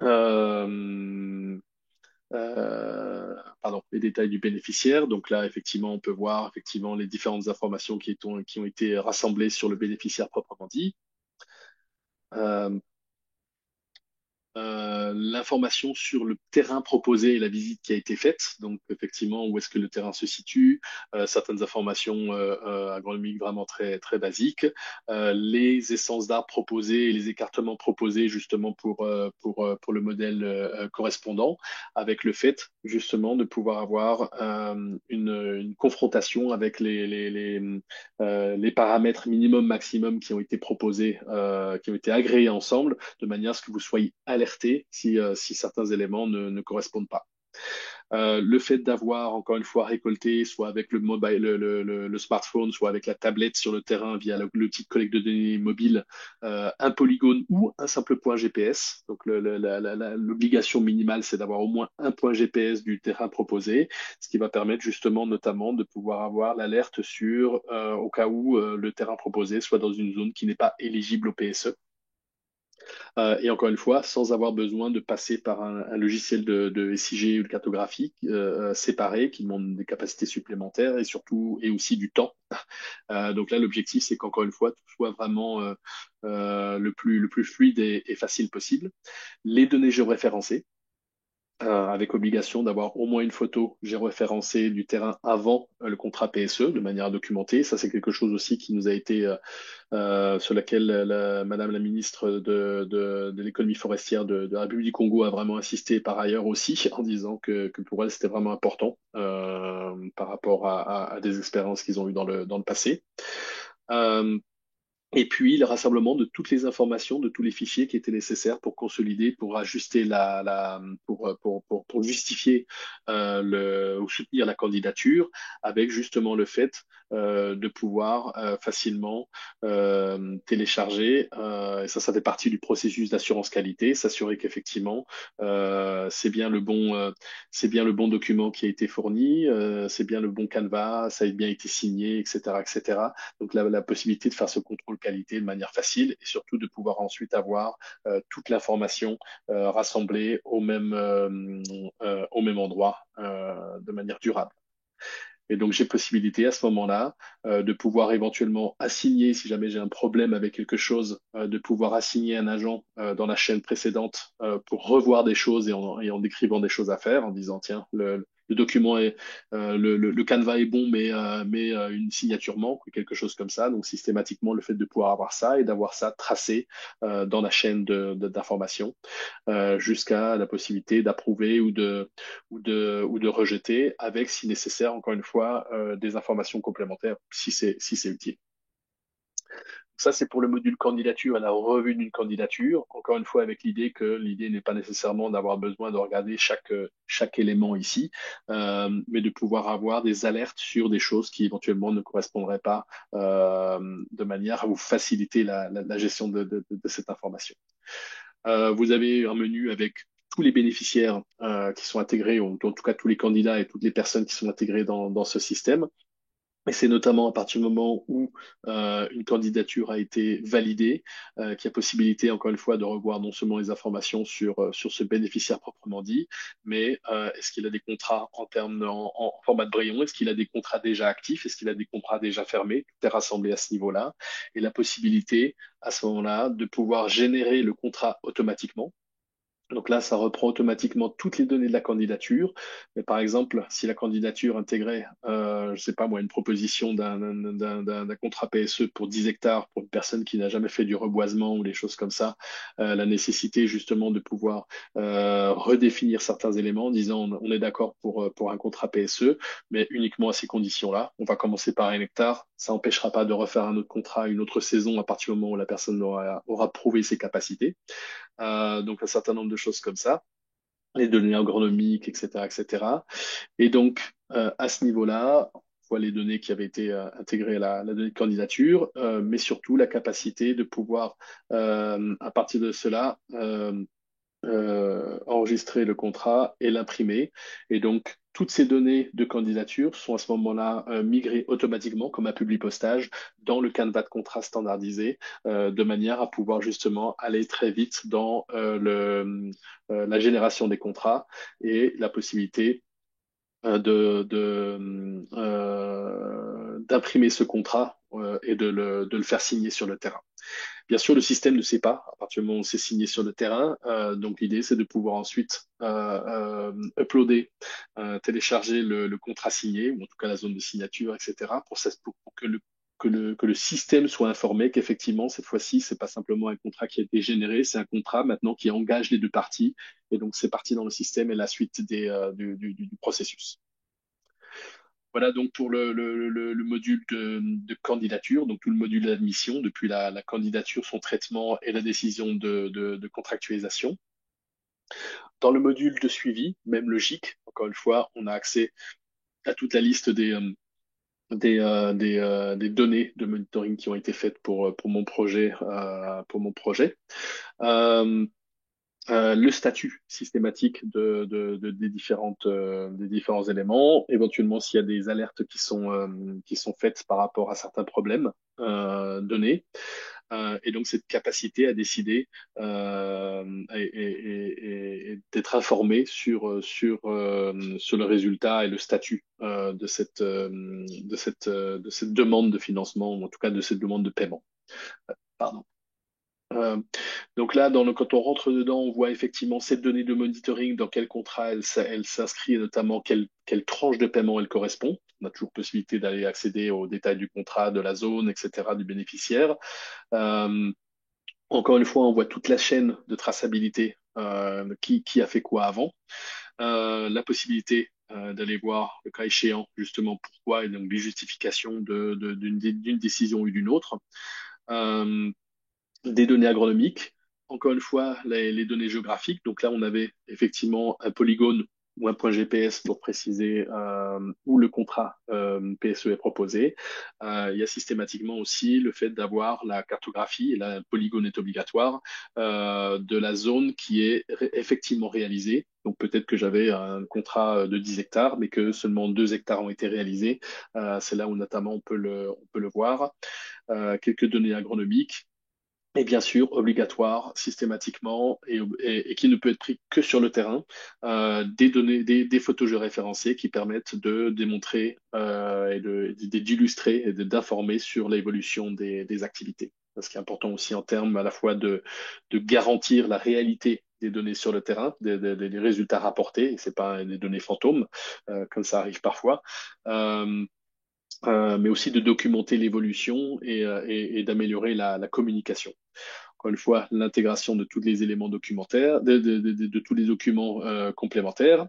Euh, pardon, les détails du bénéficiaire. Donc là, effectivement, on peut voir effectivement les différentes informations qui ont été rassemblées sur le bénéficiaire proprement dit. Euh, L'information sur le terrain proposé et la visite qui a été faite. Donc, effectivement, où est-ce que le terrain se situe, certaines informations agronomiques vraiment très, très basiques, les essences d'arbres proposées et les écartements proposés justement pour le modèle correspondant, avec le fait justement de pouvoir avoir une confrontation avec les paramètres minimum, maximum qui ont été proposés, qui ont été agréés ensemble de manière à ce que vous soyez alerté si certains éléments ne correspondent pas. Le fait d'avoir, encore une fois, récolté, soit avec le mobile, le smartphone, soit avec la tablette sur le terrain via l'outil de collecte de données mobile, un polygone ou un simple point GPS. Donc, l'obligation minimale, c'est d'avoir au moins un point GPS du terrain proposé, ce qui va permettre justement, notamment, de pouvoir avoir l'alerte sur, au cas où le terrain proposé soit dans une zone qui n'est pas éligible au PSE. Et encore une fois, sans avoir besoin de passer par un logiciel de SIG ou de cartographie séparé qui demande des capacités supplémentaires et surtout et aussi du temps. Donc là, l'objectif, c'est qu'encore une fois, tout soit vraiment le plus fluide et facile possible. Les données géoréférencées, avec obligation d'avoir au moins une photo géoréférencée du terrain avant le contrat PSE de manière documentée. Ça, c'est quelque chose aussi qui nous a été sur laquelle Madame la ministre de l'économie forestière de la République du Congo a vraiment insisté par ailleurs aussi, en disant que pour elle, c'était vraiment important par rapport à des expériences qu'ils ont eues dans le passé. Euh, et puis le rassemblement de toutes les informations, de tous les fichiers qui étaient nécessaires pour consolider, pour ajuster pour justifier ou soutenir la candidature, avec justement le fait de pouvoir facilement télécharger. Et ça fait partie du processus d'assurance qualité, s'assurer qu'effectivement c'est bien le bon document qui a été fourni, c'est bien le bon canevas, ça a bien été signé, etc., etc. Donc la possibilité de faire ce contrôle qualité de manière facile et surtout de pouvoir ensuite avoir toute l'information rassemblée au même endroit de manière durable. Et donc, j'ai possibilité à ce moment-là de pouvoir éventuellement assigner, si jamais j'ai un problème avec quelque chose, de pouvoir assigner un agent dans la chaîne précédente pour revoir des choses et en décrivant des choses à faire, en disant, tiens, le document est, le canevas est bon, mais une signature manque ou quelque chose comme ça. Donc, systématiquement, le fait de pouvoir avoir ça et d'avoir ça tracé dans la chaîne d'information jusqu'à la possibilité d'approuver ou de rejeter avec, si nécessaire, encore une fois, des informations complémentaires si c'est utile. Ça, c'est pour le module candidature et la revue d'une candidature. Encore une fois, avec l'idée que l'idée n'est pas nécessairement d'avoir besoin de regarder chaque élément ici, mais de pouvoir avoir des alertes sur des choses qui éventuellement ne correspondraient pas de manière à vous faciliter la gestion de cette information. Vous avez un menu avec tous les bénéficiaires qui sont intégrés, ou en tout cas tous les candidats et toutes les personnes qui sont intégrées dans ce système. Et c'est notamment à partir du moment où une candidature a été validée qu'il y a possibilité, encore une fois, de revoir non seulement les informations sur ce bénéficiaire proprement dit, mais est-ce qu'il a des contrats en format de Braillon? Est-ce qu'il a des contrats déjà actifs? Est-ce qu'il a des contrats déjà fermés? Tout est rassemblé à ce niveau-là. Et la possibilité, à ce moment-là, de pouvoir générer le contrat automatiquement. Donc là, ça reprend automatiquement toutes les données de la candidature. Mais par exemple, si la candidature intégrait, je sais pas moi, une proposition d'un contrat PSE pour 10 hectares pour une personne qui n'a jamais fait du reboisement ou des choses comme ça, la nécessité justement de pouvoir redéfinir certains éléments en disant on est d'accord pour un contrat PSE, mais uniquement à ces conditions-là. On va commencer par 1 hectare. Ça n'empêchera pas de refaire un autre contrat, une autre saison à partir du moment où la personne aura prouvé ses capacités. Donc un certain nombre de choses comme ça, les données agronomiques, etc., etc. Et donc à ce niveau-là, on voit les données qui avaient été intégrées à la donnée de candidature, mais surtout la capacité de pouvoir, à partir de cela, enregistrer le contrat et l'imprimer. Et donc, toutes ces données de candidature sont à ce moment-là migrées automatiquement comme un publipostage dans le canevas de contrat standardisé, de manière à pouvoir justement aller très vite dans la génération des contrats et la possibilité d'imprimer ce contrat et de le faire signer sur le terrain. Bien sûr, le système ne sait pas à partir du moment où c'est signé sur le terrain. Donc l'idée, c'est de pouvoir ensuite uploader, télécharger le contrat signé, ou en tout cas la zone de signature, etc., pour que le système soit informé qu'effectivement, cette fois-ci, c'est pas simplement un contrat qui a été généré, c'est un contrat maintenant qui engage les deux parties. Et donc, c'est parti dans le système et la suite du processus. Voilà donc pour le module de candidature, donc tout le module d'admission, depuis la candidature, son traitement et la décision de contractualisation. Dans le module de suivi, même logique, encore une fois, on a accès à toute la liste des données de monitoring qui ont été faites pour mon projet. Euh, le statut systématique des différents éléments, éventuellement s'il y a des alertes qui sont faites par rapport à certains problèmes donnés, et donc cette capacité à décider et d'être informé sur le résultat et le statut de cette demande de financement, ou en tout cas de cette demande de paiement. Pardon. Euh, donc là, quand on rentre dedans, on voit effectivement cette donnée de monitoring, dans quel contrat elle s'inscrit, et notamment quelle tranche de paiement elle correspond. On a toujours possibilité d'aller accéder aux détails du contrat, de la zone, etc., du bénéficiaire. Euh, Encore une fois, on voit toute la chaîne de traçabilité, qui a fait quoi avant. La possibilité d'aller voir, le cas échéant, justement pourquoi, et donc les justifications d'une décision ou d'une autre. Euh, des données agronomiques, encore une fois, les données géographiques. Donc là, on avait effectivement un polygone ou un point GPS pour préciser où le contrat PSE est proposé. Il y a systématiquement aussi le fait d'avoir la cartographie, et là, un polygone est obligatoire, de la zone qui est effectivement réalisée. Donc peut-être que j'avais un contrat de 10 hectares, mais que seulement 2 hectares ont été réalisés. C'est là où notamment on peut le voir. Quelques données agronomiques et bien sûr obligatoire systématiquement et qui ne peut être pris que sur le terrain, des données, des photos géoréférencées qui permettent de démontrer d'illustrer et d'informer sur l'évolution des activités. Ce qui est important aussi en termes à la fois de garantir la réalité des données sur le terrain, des résultats rapportés, et c'est pas des données fantômes, comme ça arrive parfois. Mais aussi de documenter l'évolution et d'améliorer la communication. encore une fois, l'intégration de tous les éléments documentaires, de tous les documents complémentaires.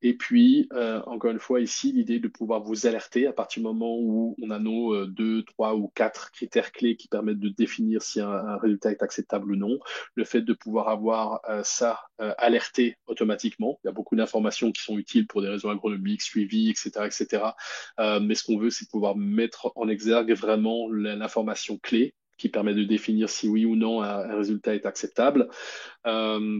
Et puis, encore une fois, ici, l'idée de pouvoir vous alerter à partir du moment où on a nos deux, trois ou quatre critères clés qui permettent de définir si un résultat est acceptable ou non. Le fait de pouvoir avoir ça alerté automatiquement. Il y a beaucoup d'informations qui sont utiles pour des raisons agronomiques, suivi, etc., etc. Mais ce qu'on veut, c'est pouvoir mettre en exergue vraiment l'information clé qui permet de définir si oui ou non un résultat est acceptable. Euh,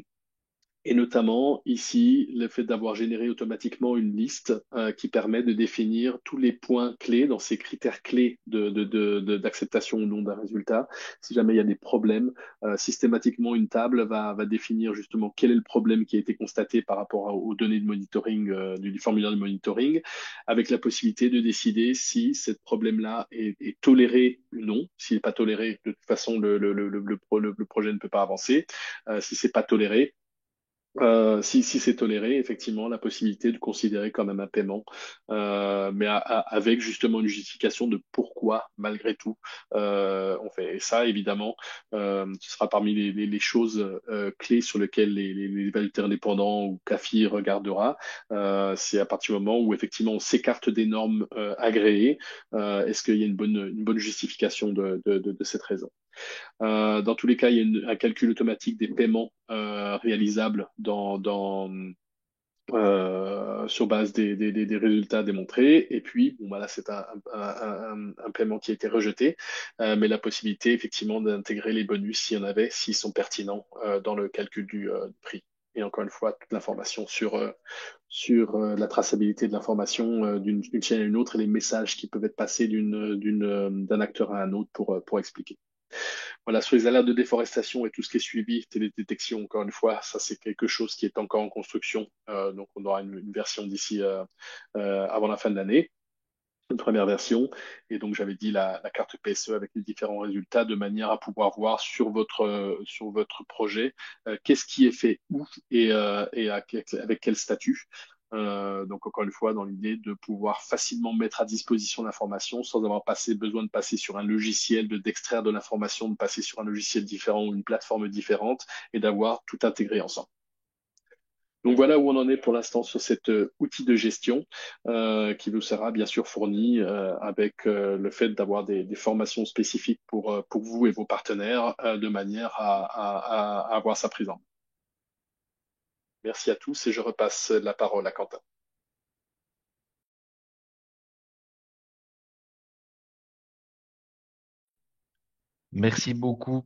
et notamment ici, le fait d'avoir généré automatiquement une liste qui permet de définir tous les points clés dans ces critères clés d'acceptation ou non d'un résultat. Si jamais il y a des problèmes, systématiquement une table va définir justement quel est le problème qui a été constaté par rapport aux données de monitoring du formulaire de monitoring, avec la possibilité de décider si ce problème-là est toléré ou non. S'il n'est pas toléré, de toute façon, le projet ne peut pas avancer. Si c'est pas toléré, si c'est toléré, effectivement, la possibilité de considérer quand même un paiement, mais avec justement une justification de pourquoi, malgré tout, on fait. Et ça, évidemment, ce sera parmi les choses clés sur lesquelles les évaluateurs indépendants ou CAFI regardera. C'est à partir du moment où, effectivement, on s'écarte des normes agréées, est-ce qu'il y a une bonne justification de cette raison? Dans tous les cas, il y a un calcul automatique des paiements réalisables sur base des résultats démontrés. Et puis, bon, voilà, c'est un paiement qui a été rejeté, mais la possibilité effectivement d'intégrer les bonus s'il y en avait, s'ils sont pertinents dans le calcul du prix. Et encore une fois, toute l'information sur la traçabilité de l'information d'une chaîne à une autre et les messages qui peuvent être passés d'un acteur à un autre pour expliquer. Voilà, sur les alertes de déforestation et tout ce qui est suivi, télédétection, encore une fois, ça c'est quelque chose qui est encore en construction. Donc on aura une version d'ici avant la fin de l'année, une première version. Et donc j'avais dit la carte PSE avec les différents résultats de manière à pouvoir voir sur votre projet qu'est-ce qui est fait où avec quel statut. Donc encore une fois, dans l'idée de pouvoir facilement mettre à disposition l'information sans avoir besoin de passer sur un logiciel, d'extraire de l'information, de passer sur un logiciel différent ou une plateforme différente et d'avoir tout intégré ensemble. Donc voilà où on en est pour l'instant sur cet outil de gestion qui vous sera bien sûr fourni avec le fait d'avoir des formations spécifiques pour vous et vos partenaires de manière à avoir sa prise en main. Merci à tous et je repasse la parole à Quentin. Merci beaucoup,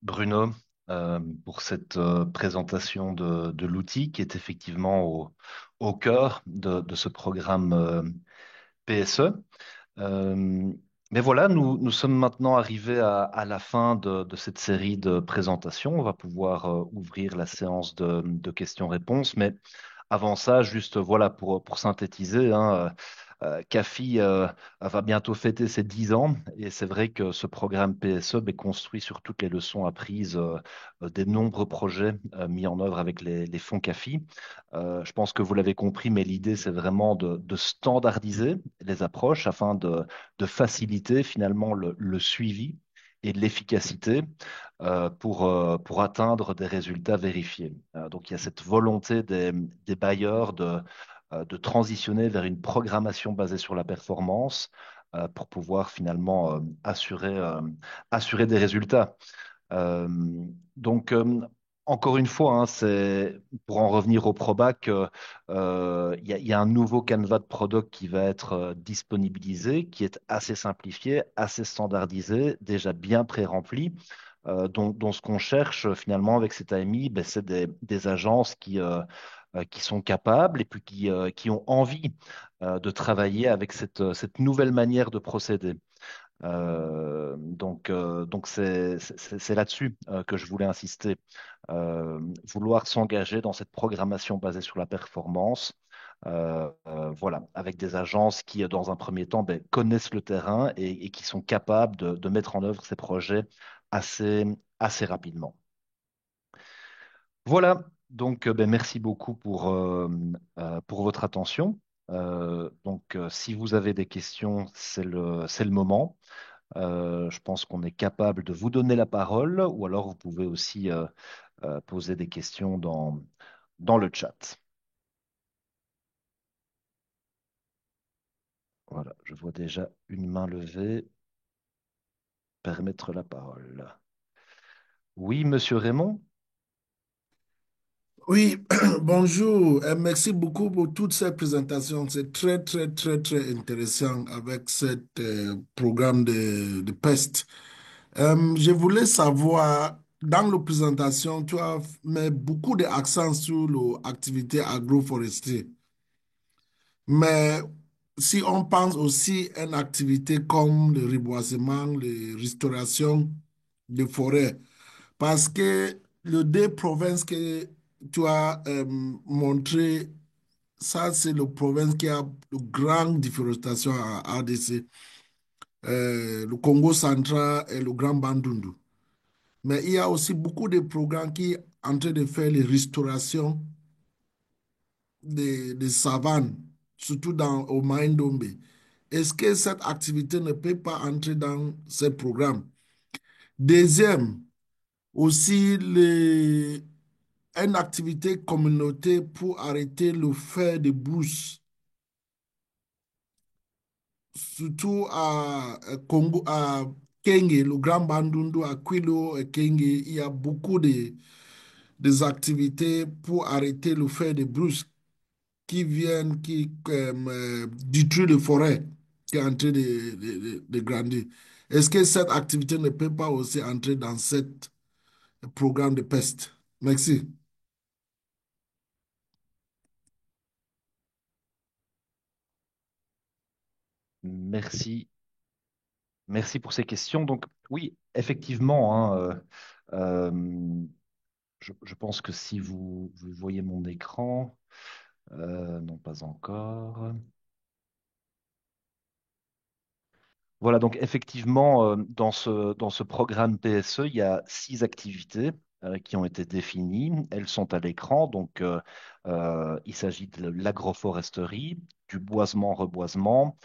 Bruno, pour cette présentation de l'outil qui est effectivement au cœur de ce programme PSE. Euh, mais voilà, nous sommes maintenant arrivés à la fin de cette série de présentations. On va pouvoir ouvrir la séance de questions-réponses. Mais avant ça, juste voilà, pour synthétiser, hein, CAFI va bientôt fêter ses 10 ans et c'est vrai que ce programme PSE est construit sur toutes les leçons apprises des nombreux projets mis en œuvre avec les fonds CAFI. Je pense que vous l'avez compris, mais l'idée, c'est vraiment de standardiser les approches afin de faciliter finalement le suivi et l'efficacité pour atteindre des résultats vérifiés. Donc, il y a cette volonté des bailleurs de transitionner vers une programmation basée sur la performance pour pouvoir finalement assurer des résultats. Euh, donc, encore une fois, hein, c'est pour en revenir au Probac, il y a un nouveau canevas de product qui va être disponibilisé, qui est assez simplifié, assez standardisé, déjà bien pré-rempli. Dont ce qu'on cherche finalement avec cet AMI, ben, c'est des agences qui sont capables et puis qui ont envie de travailler avec cette nouvelle manière de procéder. Donc c'est là-dessus que je voulais insister. Vouloir s'engager dans cette programmation basée sur la performance, voilà, avec des agences qui, dans un premier temps, ben, connaissent le terrain et qui sont capables de mettre en œuvre ces projets assez rapidement. Voilà, donc ben, merci beaucoup pour votre attention. Si vous avez des questions, c'est le moment. Je pense qu'on est capable de vous donner la parole ou alors vous pouvez aussi poser des questions dans le chat. Voilà, je vois déjà une main levée. Permettre la parole. Oui, monsieur Raymond? Oui, bonjour. Merci beaucoup pour toutes ces présentations. C'est très, très, très, très intéressant avec ce programme de peste. Je voulais savoir, dans la présentation, tu as mis beaucoup d'accent sur l'activité agroforestière. Mais si on pense aussi à une activité comme le reboisement, la restauration de forêts, parce que les deux provinces que tu as montré, ça c'est le province qui a de grande déforestation à RDC, le Congo central et le Grand Bandundu. Mais il y a aussi beaucoup de programmes qui sont en train de faire les restaurations des savanes, surtout au Maïndombe. Est-ce que cette activité ne peut pas entrer dans ce programme? Deuxième, aussi une activité communautaire pour arrêter le fer de brousse, surtout Congo, à Kenge, le Grand Bandundu, à Kwilo et Kenge, il y a beaucoup des activités pour arrêter le fer de brousse qui viennent, qui détruit les forêts, qui est en train de grandir. Est-ce que cette activité ne peut pas aussi entrer dans ce programme de peste? Merci. Merci. Merci pour ces questions. Donc, oui, effectivement, hein, je pense que si vous voyez mon écran, non pas encore. Voilà, donc effectivement, dans ce programme PSE, il y a 6 activités qui ont été définies. Elles sont à l'écran. Donc, il s'agit de l'agroforesterie, du boisement-reboisement,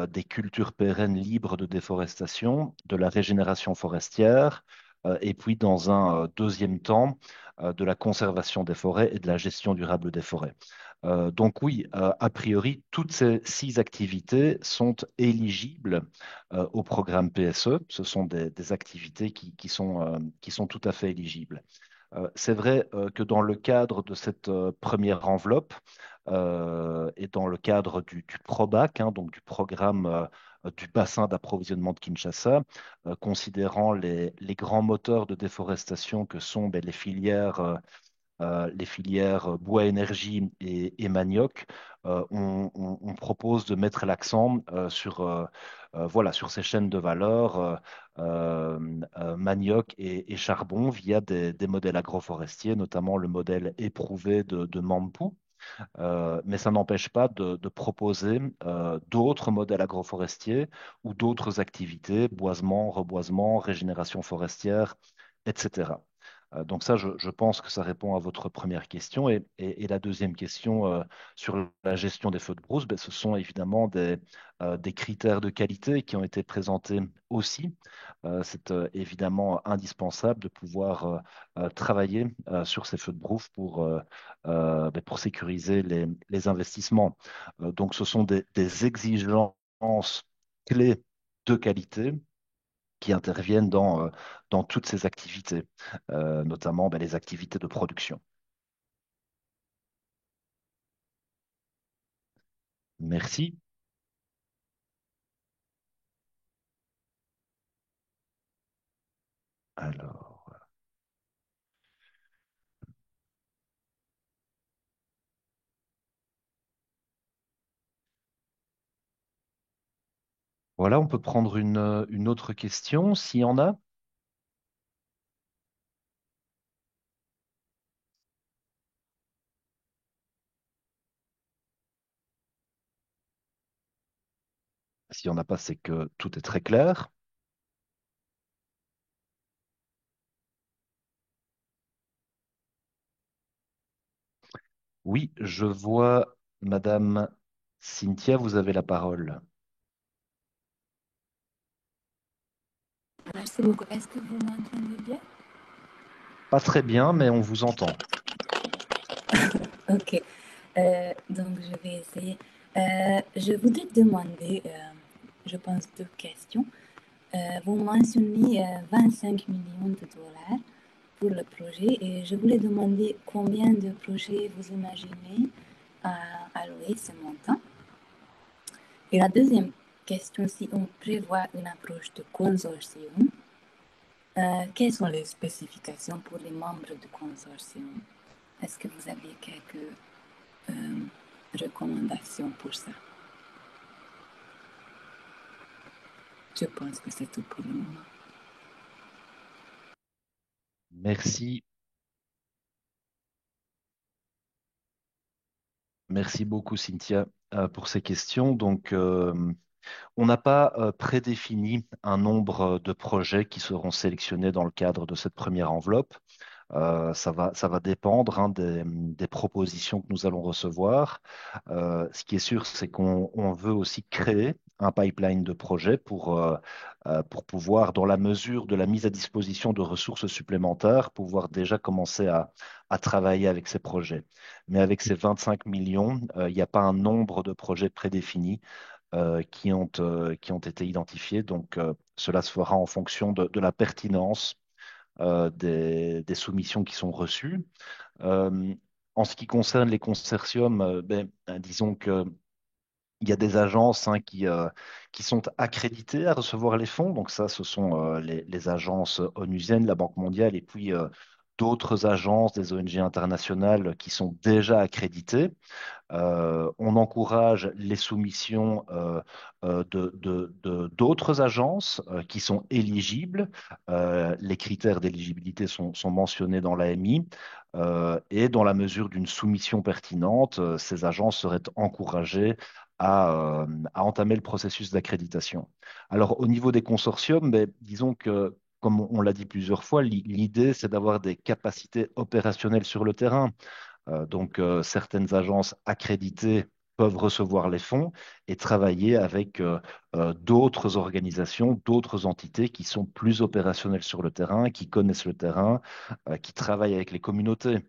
des cultures pérennes libres de déforestation, de la régénération forestière, et puis dans un deuxième temps, de la conservation des forêts et de la gestion durable des forêts. Donc oui, a priori, toutes ces 6 activités sont éligibles au programme PSE. Ce sont des activités qui sont tout à fait éligibles. C'est vrai que dans le cadre de cette première enveloppe et dans le cadre du PROBAC, hein, donc du programme du bassin d'approvisionnement de Kinshasa, considérant les grands moteurs de déforestation que sont ben, les filières bois énergie et manioc, on propose de mettre l'accent voilà, sur ces chaînes de valeur, manioc et charbon, via des modèles agroforestiers, notamment le modèle éprouvé de Mampu. Mais ça n'empêche pas de proposer d'autres modèles agroforestiers ou d'autres activités, boisement, reboisement, régénération forestière, etc. Donc ça, je pense que ça répond à votre première question. Et la deuxième question sur la gestion des feux de brousse, ben, ce sont évidemment des critères de qualité qui ont été présentés aussi. C'est évidemment indispensable de pouvoir travailler sur ces feux de brousse ben, pour sécuriser les investissements. Donc ce sont des exigences clés de qualité qui interviennent dans toutes ces activités, notamment ben, les activités de production. Merci. Alors, voilà, on peut prendre une autre question s'il y en a. S'il n'y en a pas, c'est que tout est très clair. Oui, je vois Madame Cynthia, vous avez la parole. Merci beaucoup. Est-ce que vous m'entendez bien? Pas très bien, mais on vous entend. Ok. Donc, je vais essayer. Je voudrais demander, je pense, deux questions. Vous mentionnez 25 millions de dollars pour le projet et je voulais demander combien de projets vous imaginez à allouer ce montant. Et la deuxième question, si on prévoit une approche de consortium, quelles sont les spécifications pour les membres du consortium? Est-ce que vous avez quelques recommandations pour ça? Je pense que c'est tout pour le moment. Merci. Merci beaucoup, Cynthia, pour ces questions. Donc, on n'a pas prédéfini un nombre de projets qui seront sélectionnés dans le cadre de cette première enveloppe. Ça va dépendre hein, des propositions que nous allons recevoir. Ce qui est sûr, c'est qu'on veut aussi créer un pipeline de projets pour pouvoir, dans la mesure de la mise à disposition de ressources supplémentaires, pouvoir déjà commencer à travailler avec ces projets. Mais avec ces 25 millions, il n'y a pas un nombre de projets prédéfinis qui ont été identifiés. Donc, cela se fera en fonction de la pertinence des soumissions qui sont reçues. Euh, En ce qui concerne les consortiums, disons que il y a des agences hein, qui sont accréditées à recevoir les fonds. Donc ça, ce sont les agences onusiennes, la Banque mondiale, et puis d'autres agences, des ONG internationales qui sont déjà accréditées. On encourage les soumissions d'autres agences qui sont éligibles. Les critères d'éligibilité sont mentionnés dans l'AMI. Et dans la mesure d'une soumission pertinente, ces agences seraient encouragées à entamer le processus d'accréditation. Alors, au niveau des consortiums, disons que, comme on l'a dit plusieurs fois, l'idée, c'est d'avoir des capacités opérationnelles sur le terrain. Certaines agences accréditées peuvent recevoir les fonds et travailler avec d'autres organisations, d'autres entités qui sont plus opérationnelles sur le terrain, qui connaissent le terrain, qui travaillent avec les communautés.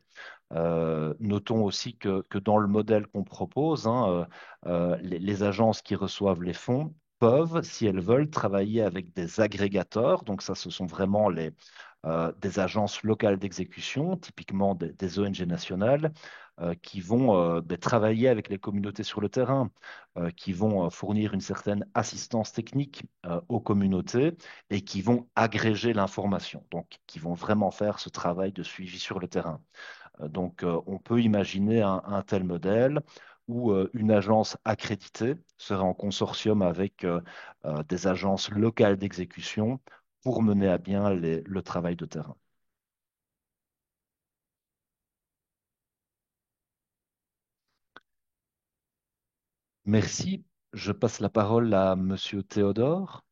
Notons aussi que dans le modèle qu'on propose, hein, les agences qui reçoivent les fonds peuvent, si elles veulent, travailler avec des agrégateurs. Donc ça, ce sont vraiment des agences locales d'exécution, typiquement des ONG nationales, qui vont travailler avec les communautés sur le terrain, qui vont fournir une certaine assistance technique aux communautés et qui vont agréger l'information, donc qui vont vraiment faire ce travail de suivi sur le terrain. On peut imaginer un tel modèle où une agence accréditée serait en consortium avec des agences locales d'exécution pour mener à bien le travail de terrain. Merci. Je passe la parole à Monsieur Théodore.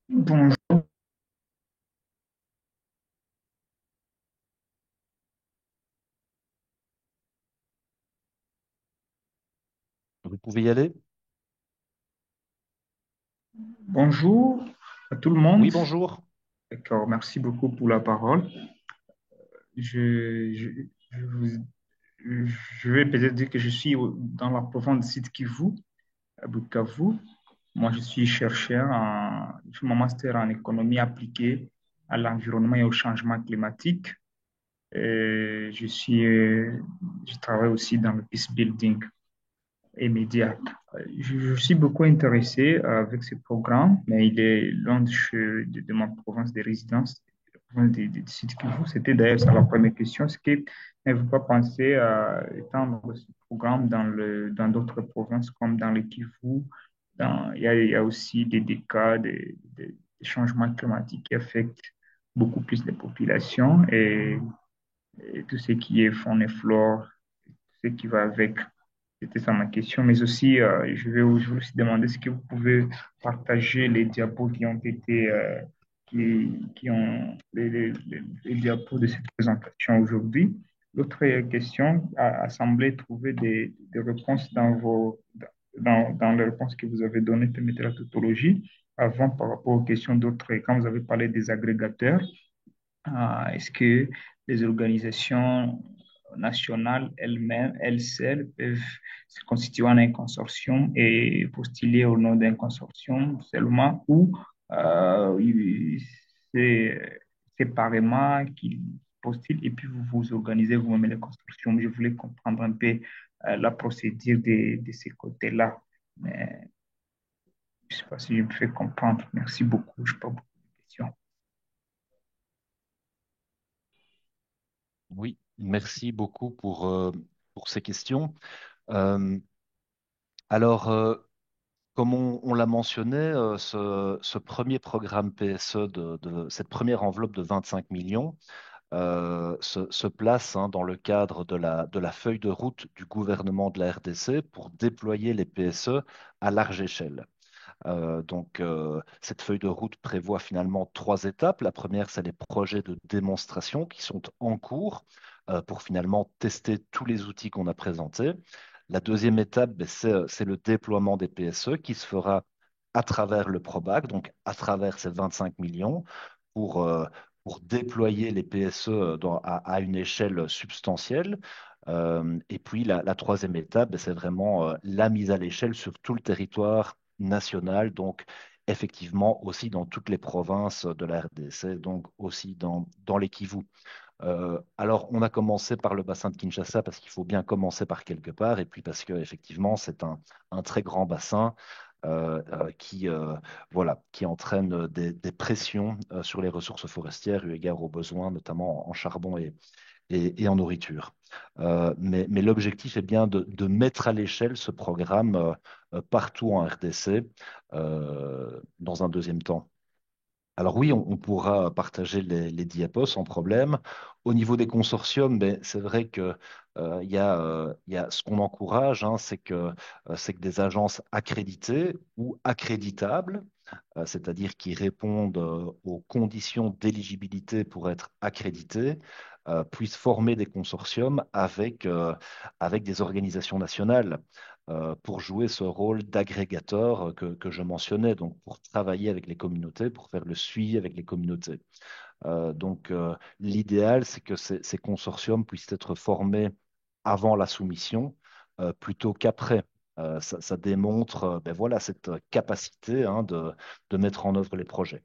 Bonjour, Vous pouvez y aller? bonjour à tout le monde. Oui, bonjour. D'accord, merci beaucoup pour la parole. Je, je, je vous- je vais peut-être dire que je suis dans la province de Sud Kivu, à Bukavu. Moi, je suis chercheur je fais mon master en économie appliquée à l'environnement et au changement climatique. Je travaille aussi dans le peace building et médias. Je suis beaucoup intéressé avec ce programme, mais il est loin de ma province de résidence, la province de Sud Kivu. C'était d'ailleurs ça la première question. Est-ce que n'avez-vous pas pensé à étendre ce programme dans d'autres provinces comme dans le Kivu? Il y a aussi des cas de changements climatiques qui affectent beaucoup plus les populations et tout ce qui est faune et flore, ce qui va avec. C'était ça ma question, mais aussi, je vais aussi demander si que vous pouvez partager les diapos qui ont été, qui ont les diapos de cette présentation aujourd'hui. L'autre question a semblé trouver des réponses dans les réponses que vous avez données, permettez la tautologie. Avant, par rapport aux questions d'autres, quand vous avez parlé des agrégateurs, est-ce que les organisations nationales elles-mêmes, elles seules, peuvent se constituer en un consortium et postuler au nom d'un consortium seulement ou c'est séparément qu'ils postulent et puis vous vous organisez vous-même les consortiums. Je voulais comprendre un peu la procédure de ces côtés-là. Mais je ne sais pas si je me fais comprendre. Merci beaucoup. Je n'ai pas beaucoup de questions. Oui, merci beaucoup pour ces questions. Euh, alors, comme on l'a mentionné, ce premier programme PSE, cette première enveloppe de 25 millions, se place hein, dans le cadre de la feuille de route du gouvernement de la RDC pour déployer les PSE à large échelle. Cette feuille de route prévoit finalement trois étapes. La première, c'est les projets de démonstration qui sont en cours pour finalement tester tous les outils qu'on a présentés. La deuxième étape, ben, c'est le déploiement des PSE qui se fera à travers le PROBAC, donc à travers ces 25 millions, pour, euh, pour déployer les PSE à une échelle substantielle. Et puis la troisième étape, ben, c'est vraiment la mise à l'échelle sur tout le territoire national, donc effectivement aussi dans toutes les provinces de la RDC, donc aussi dans les Kivu. Alors, on a commencé par le bassin de Kinshasa parce qu'il faut bien commencer par quelque part, et puis parce que effectivement, c'est un très grand bassin voilà, qui entraîne des pressions sur les ressources forestières eu égard aux besoins, notamment en charbon et en nourriture. Mais l'objectif est bien de mettre à l'échelle ce programme partout en RDC dans un deuxième temps. Alors oui, on pourra partager les diapos sans problème. Au niveau des consortiums, ben, c'est vrai que il y a ce qu'on encourage, hein, c'est que des agences accréditées ou accréditables, c'est-à-dire qui répondent aux conditions d'éligibilité pour être accréditées, puissent former des consortiums avec des organisations nationales pour jouer ce rôle d'agrégateur que je mentionnais, donc pour travailler avec les communautés, pour faire le suivi avec les communautés. L'idéal, c'est que ces consortiums puissent être formés avant la soumission plutôt qu'après. Ça démontre ben voilà, cette capacité hein, de mettre en œuvre les projets.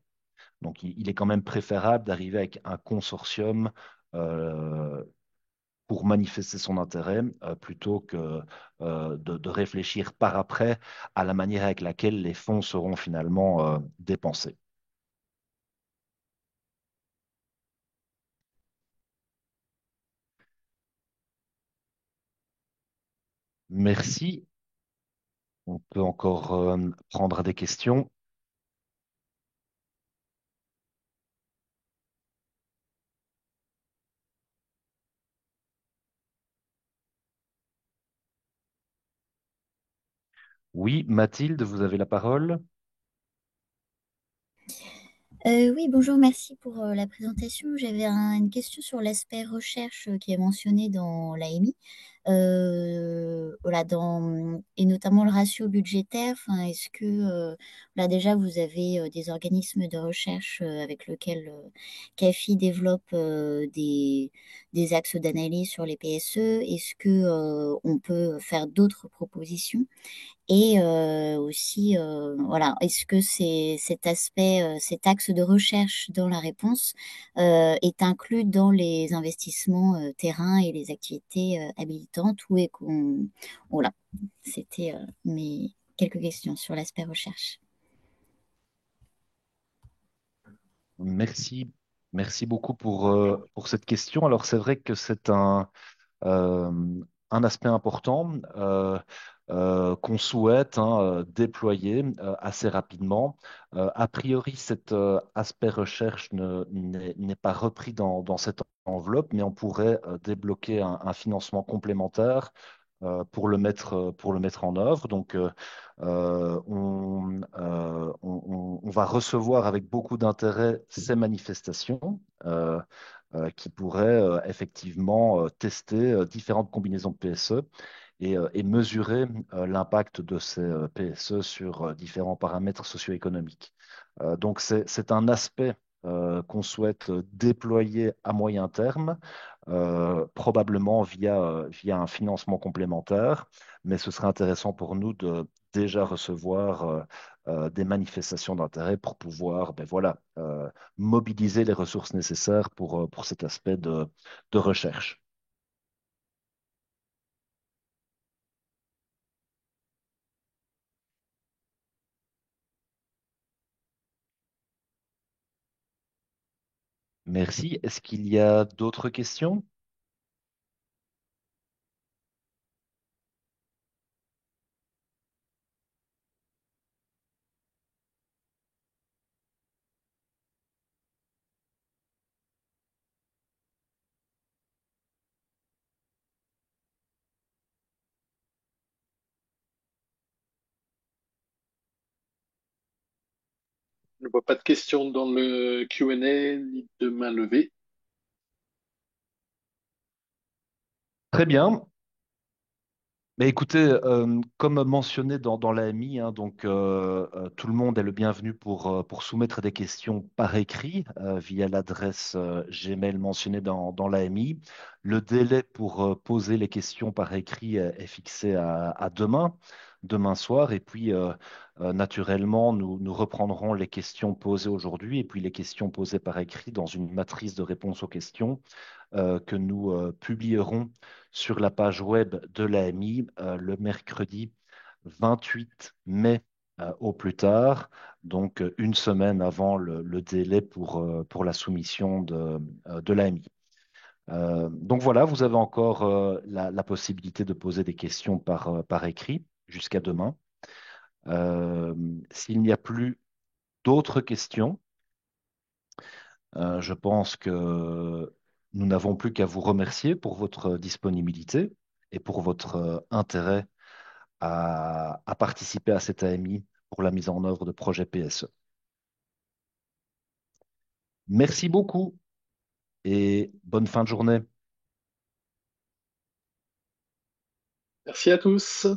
Donc, il est quand même préférable d'arriver avec un consortium euh, pour manifester son intérêt plutôt que de réfléchir par après à la manière avec laquelle les fonds seront finalement dépensés. Merci. On peut encore prendre des questions. Oui, Mathilde, vous avez la parole. Oui, bonjour, merci pour la présentation. J'avais une question sur l'aspect recherche qui est mentionné dans l'AMI, voilà, et notamment le ratio budgétaire. Enfin, est-ce que là déjà vous avez des organismes de recherche avec lesquels CAFI développe des axes d'analyse sur les PSE? Est-ce que on peut faire d'autres propositions? Et aussi, voilà, est-ce que cet aspect, cet axe de recherche dans la réponse est inclus dans les investissements terrain et les activités habilitantes ou est qu'on... Voilà, c'était mes quelques questions sur l'aspect recherche. Merci. Merci beaucoup pour cette question. Alors, c'est vrai que c'est euh, un aspect important qu'on souhaite hein, déployer assez rapidement. A priori, cet aspect recherche n'est pas repris dans cette enveloppe, mais on pourrait débloquer un financement complémentaire pour le mettre en œuvre. On va recevoir avec beaucoup d'intérêt ces manifestations. qui pourrait effectivement tester différentes combinaisons de PSE et mesurer l'impact de ces PSE sur différents paramètres socio-économiques. Donc c'est un aspect qu'on souhaite déployer à moyen terme, probablement via un financement complémentaire, mais ce serait intéressant pour nous de déjà recevoir des manifestations d'intérêt pour pouvoir ben voilà, mobiliser les ressources nécessaires pour cet aspect de recherche. Merci. Est-ce qu'il y a d'autres questions? Je ne vois pas de questions dans le Q&A ni de main levée. Très bien. Mais écoutez, comme mentionné dans l'AMI, hein, donc tout le monde est le bienvenu pour soumettre des questions par écrit via l'adresse Gmail mentionnée dans l'AMI. Le délai pour poser les questions par écrit est fixé à demain soir. Et puis, naturellement, nous reprendrons les questions posées aujourd'hui et puis les questions posées par écrit dans une matrice de réponse aux questions que nous publierons sur la page web de l'AMI le mercredi 28 mai au plus tard, donc une semaine avant le délai pour la soumission de l'AMI. Donc voilà, vous avez encore la possibilité de poser des questions par écrit jusqu'à demain. Euh, S'il n'y a plus d'autres questions, je pense que nous n'avons plus qu'à vous remercier pour votre disponibilité et pour votre intérêt à participer à cette AMI pour la mise en œuvre de projets PSE. Merci beaucoup et bonne fin de journée. Merci à tous.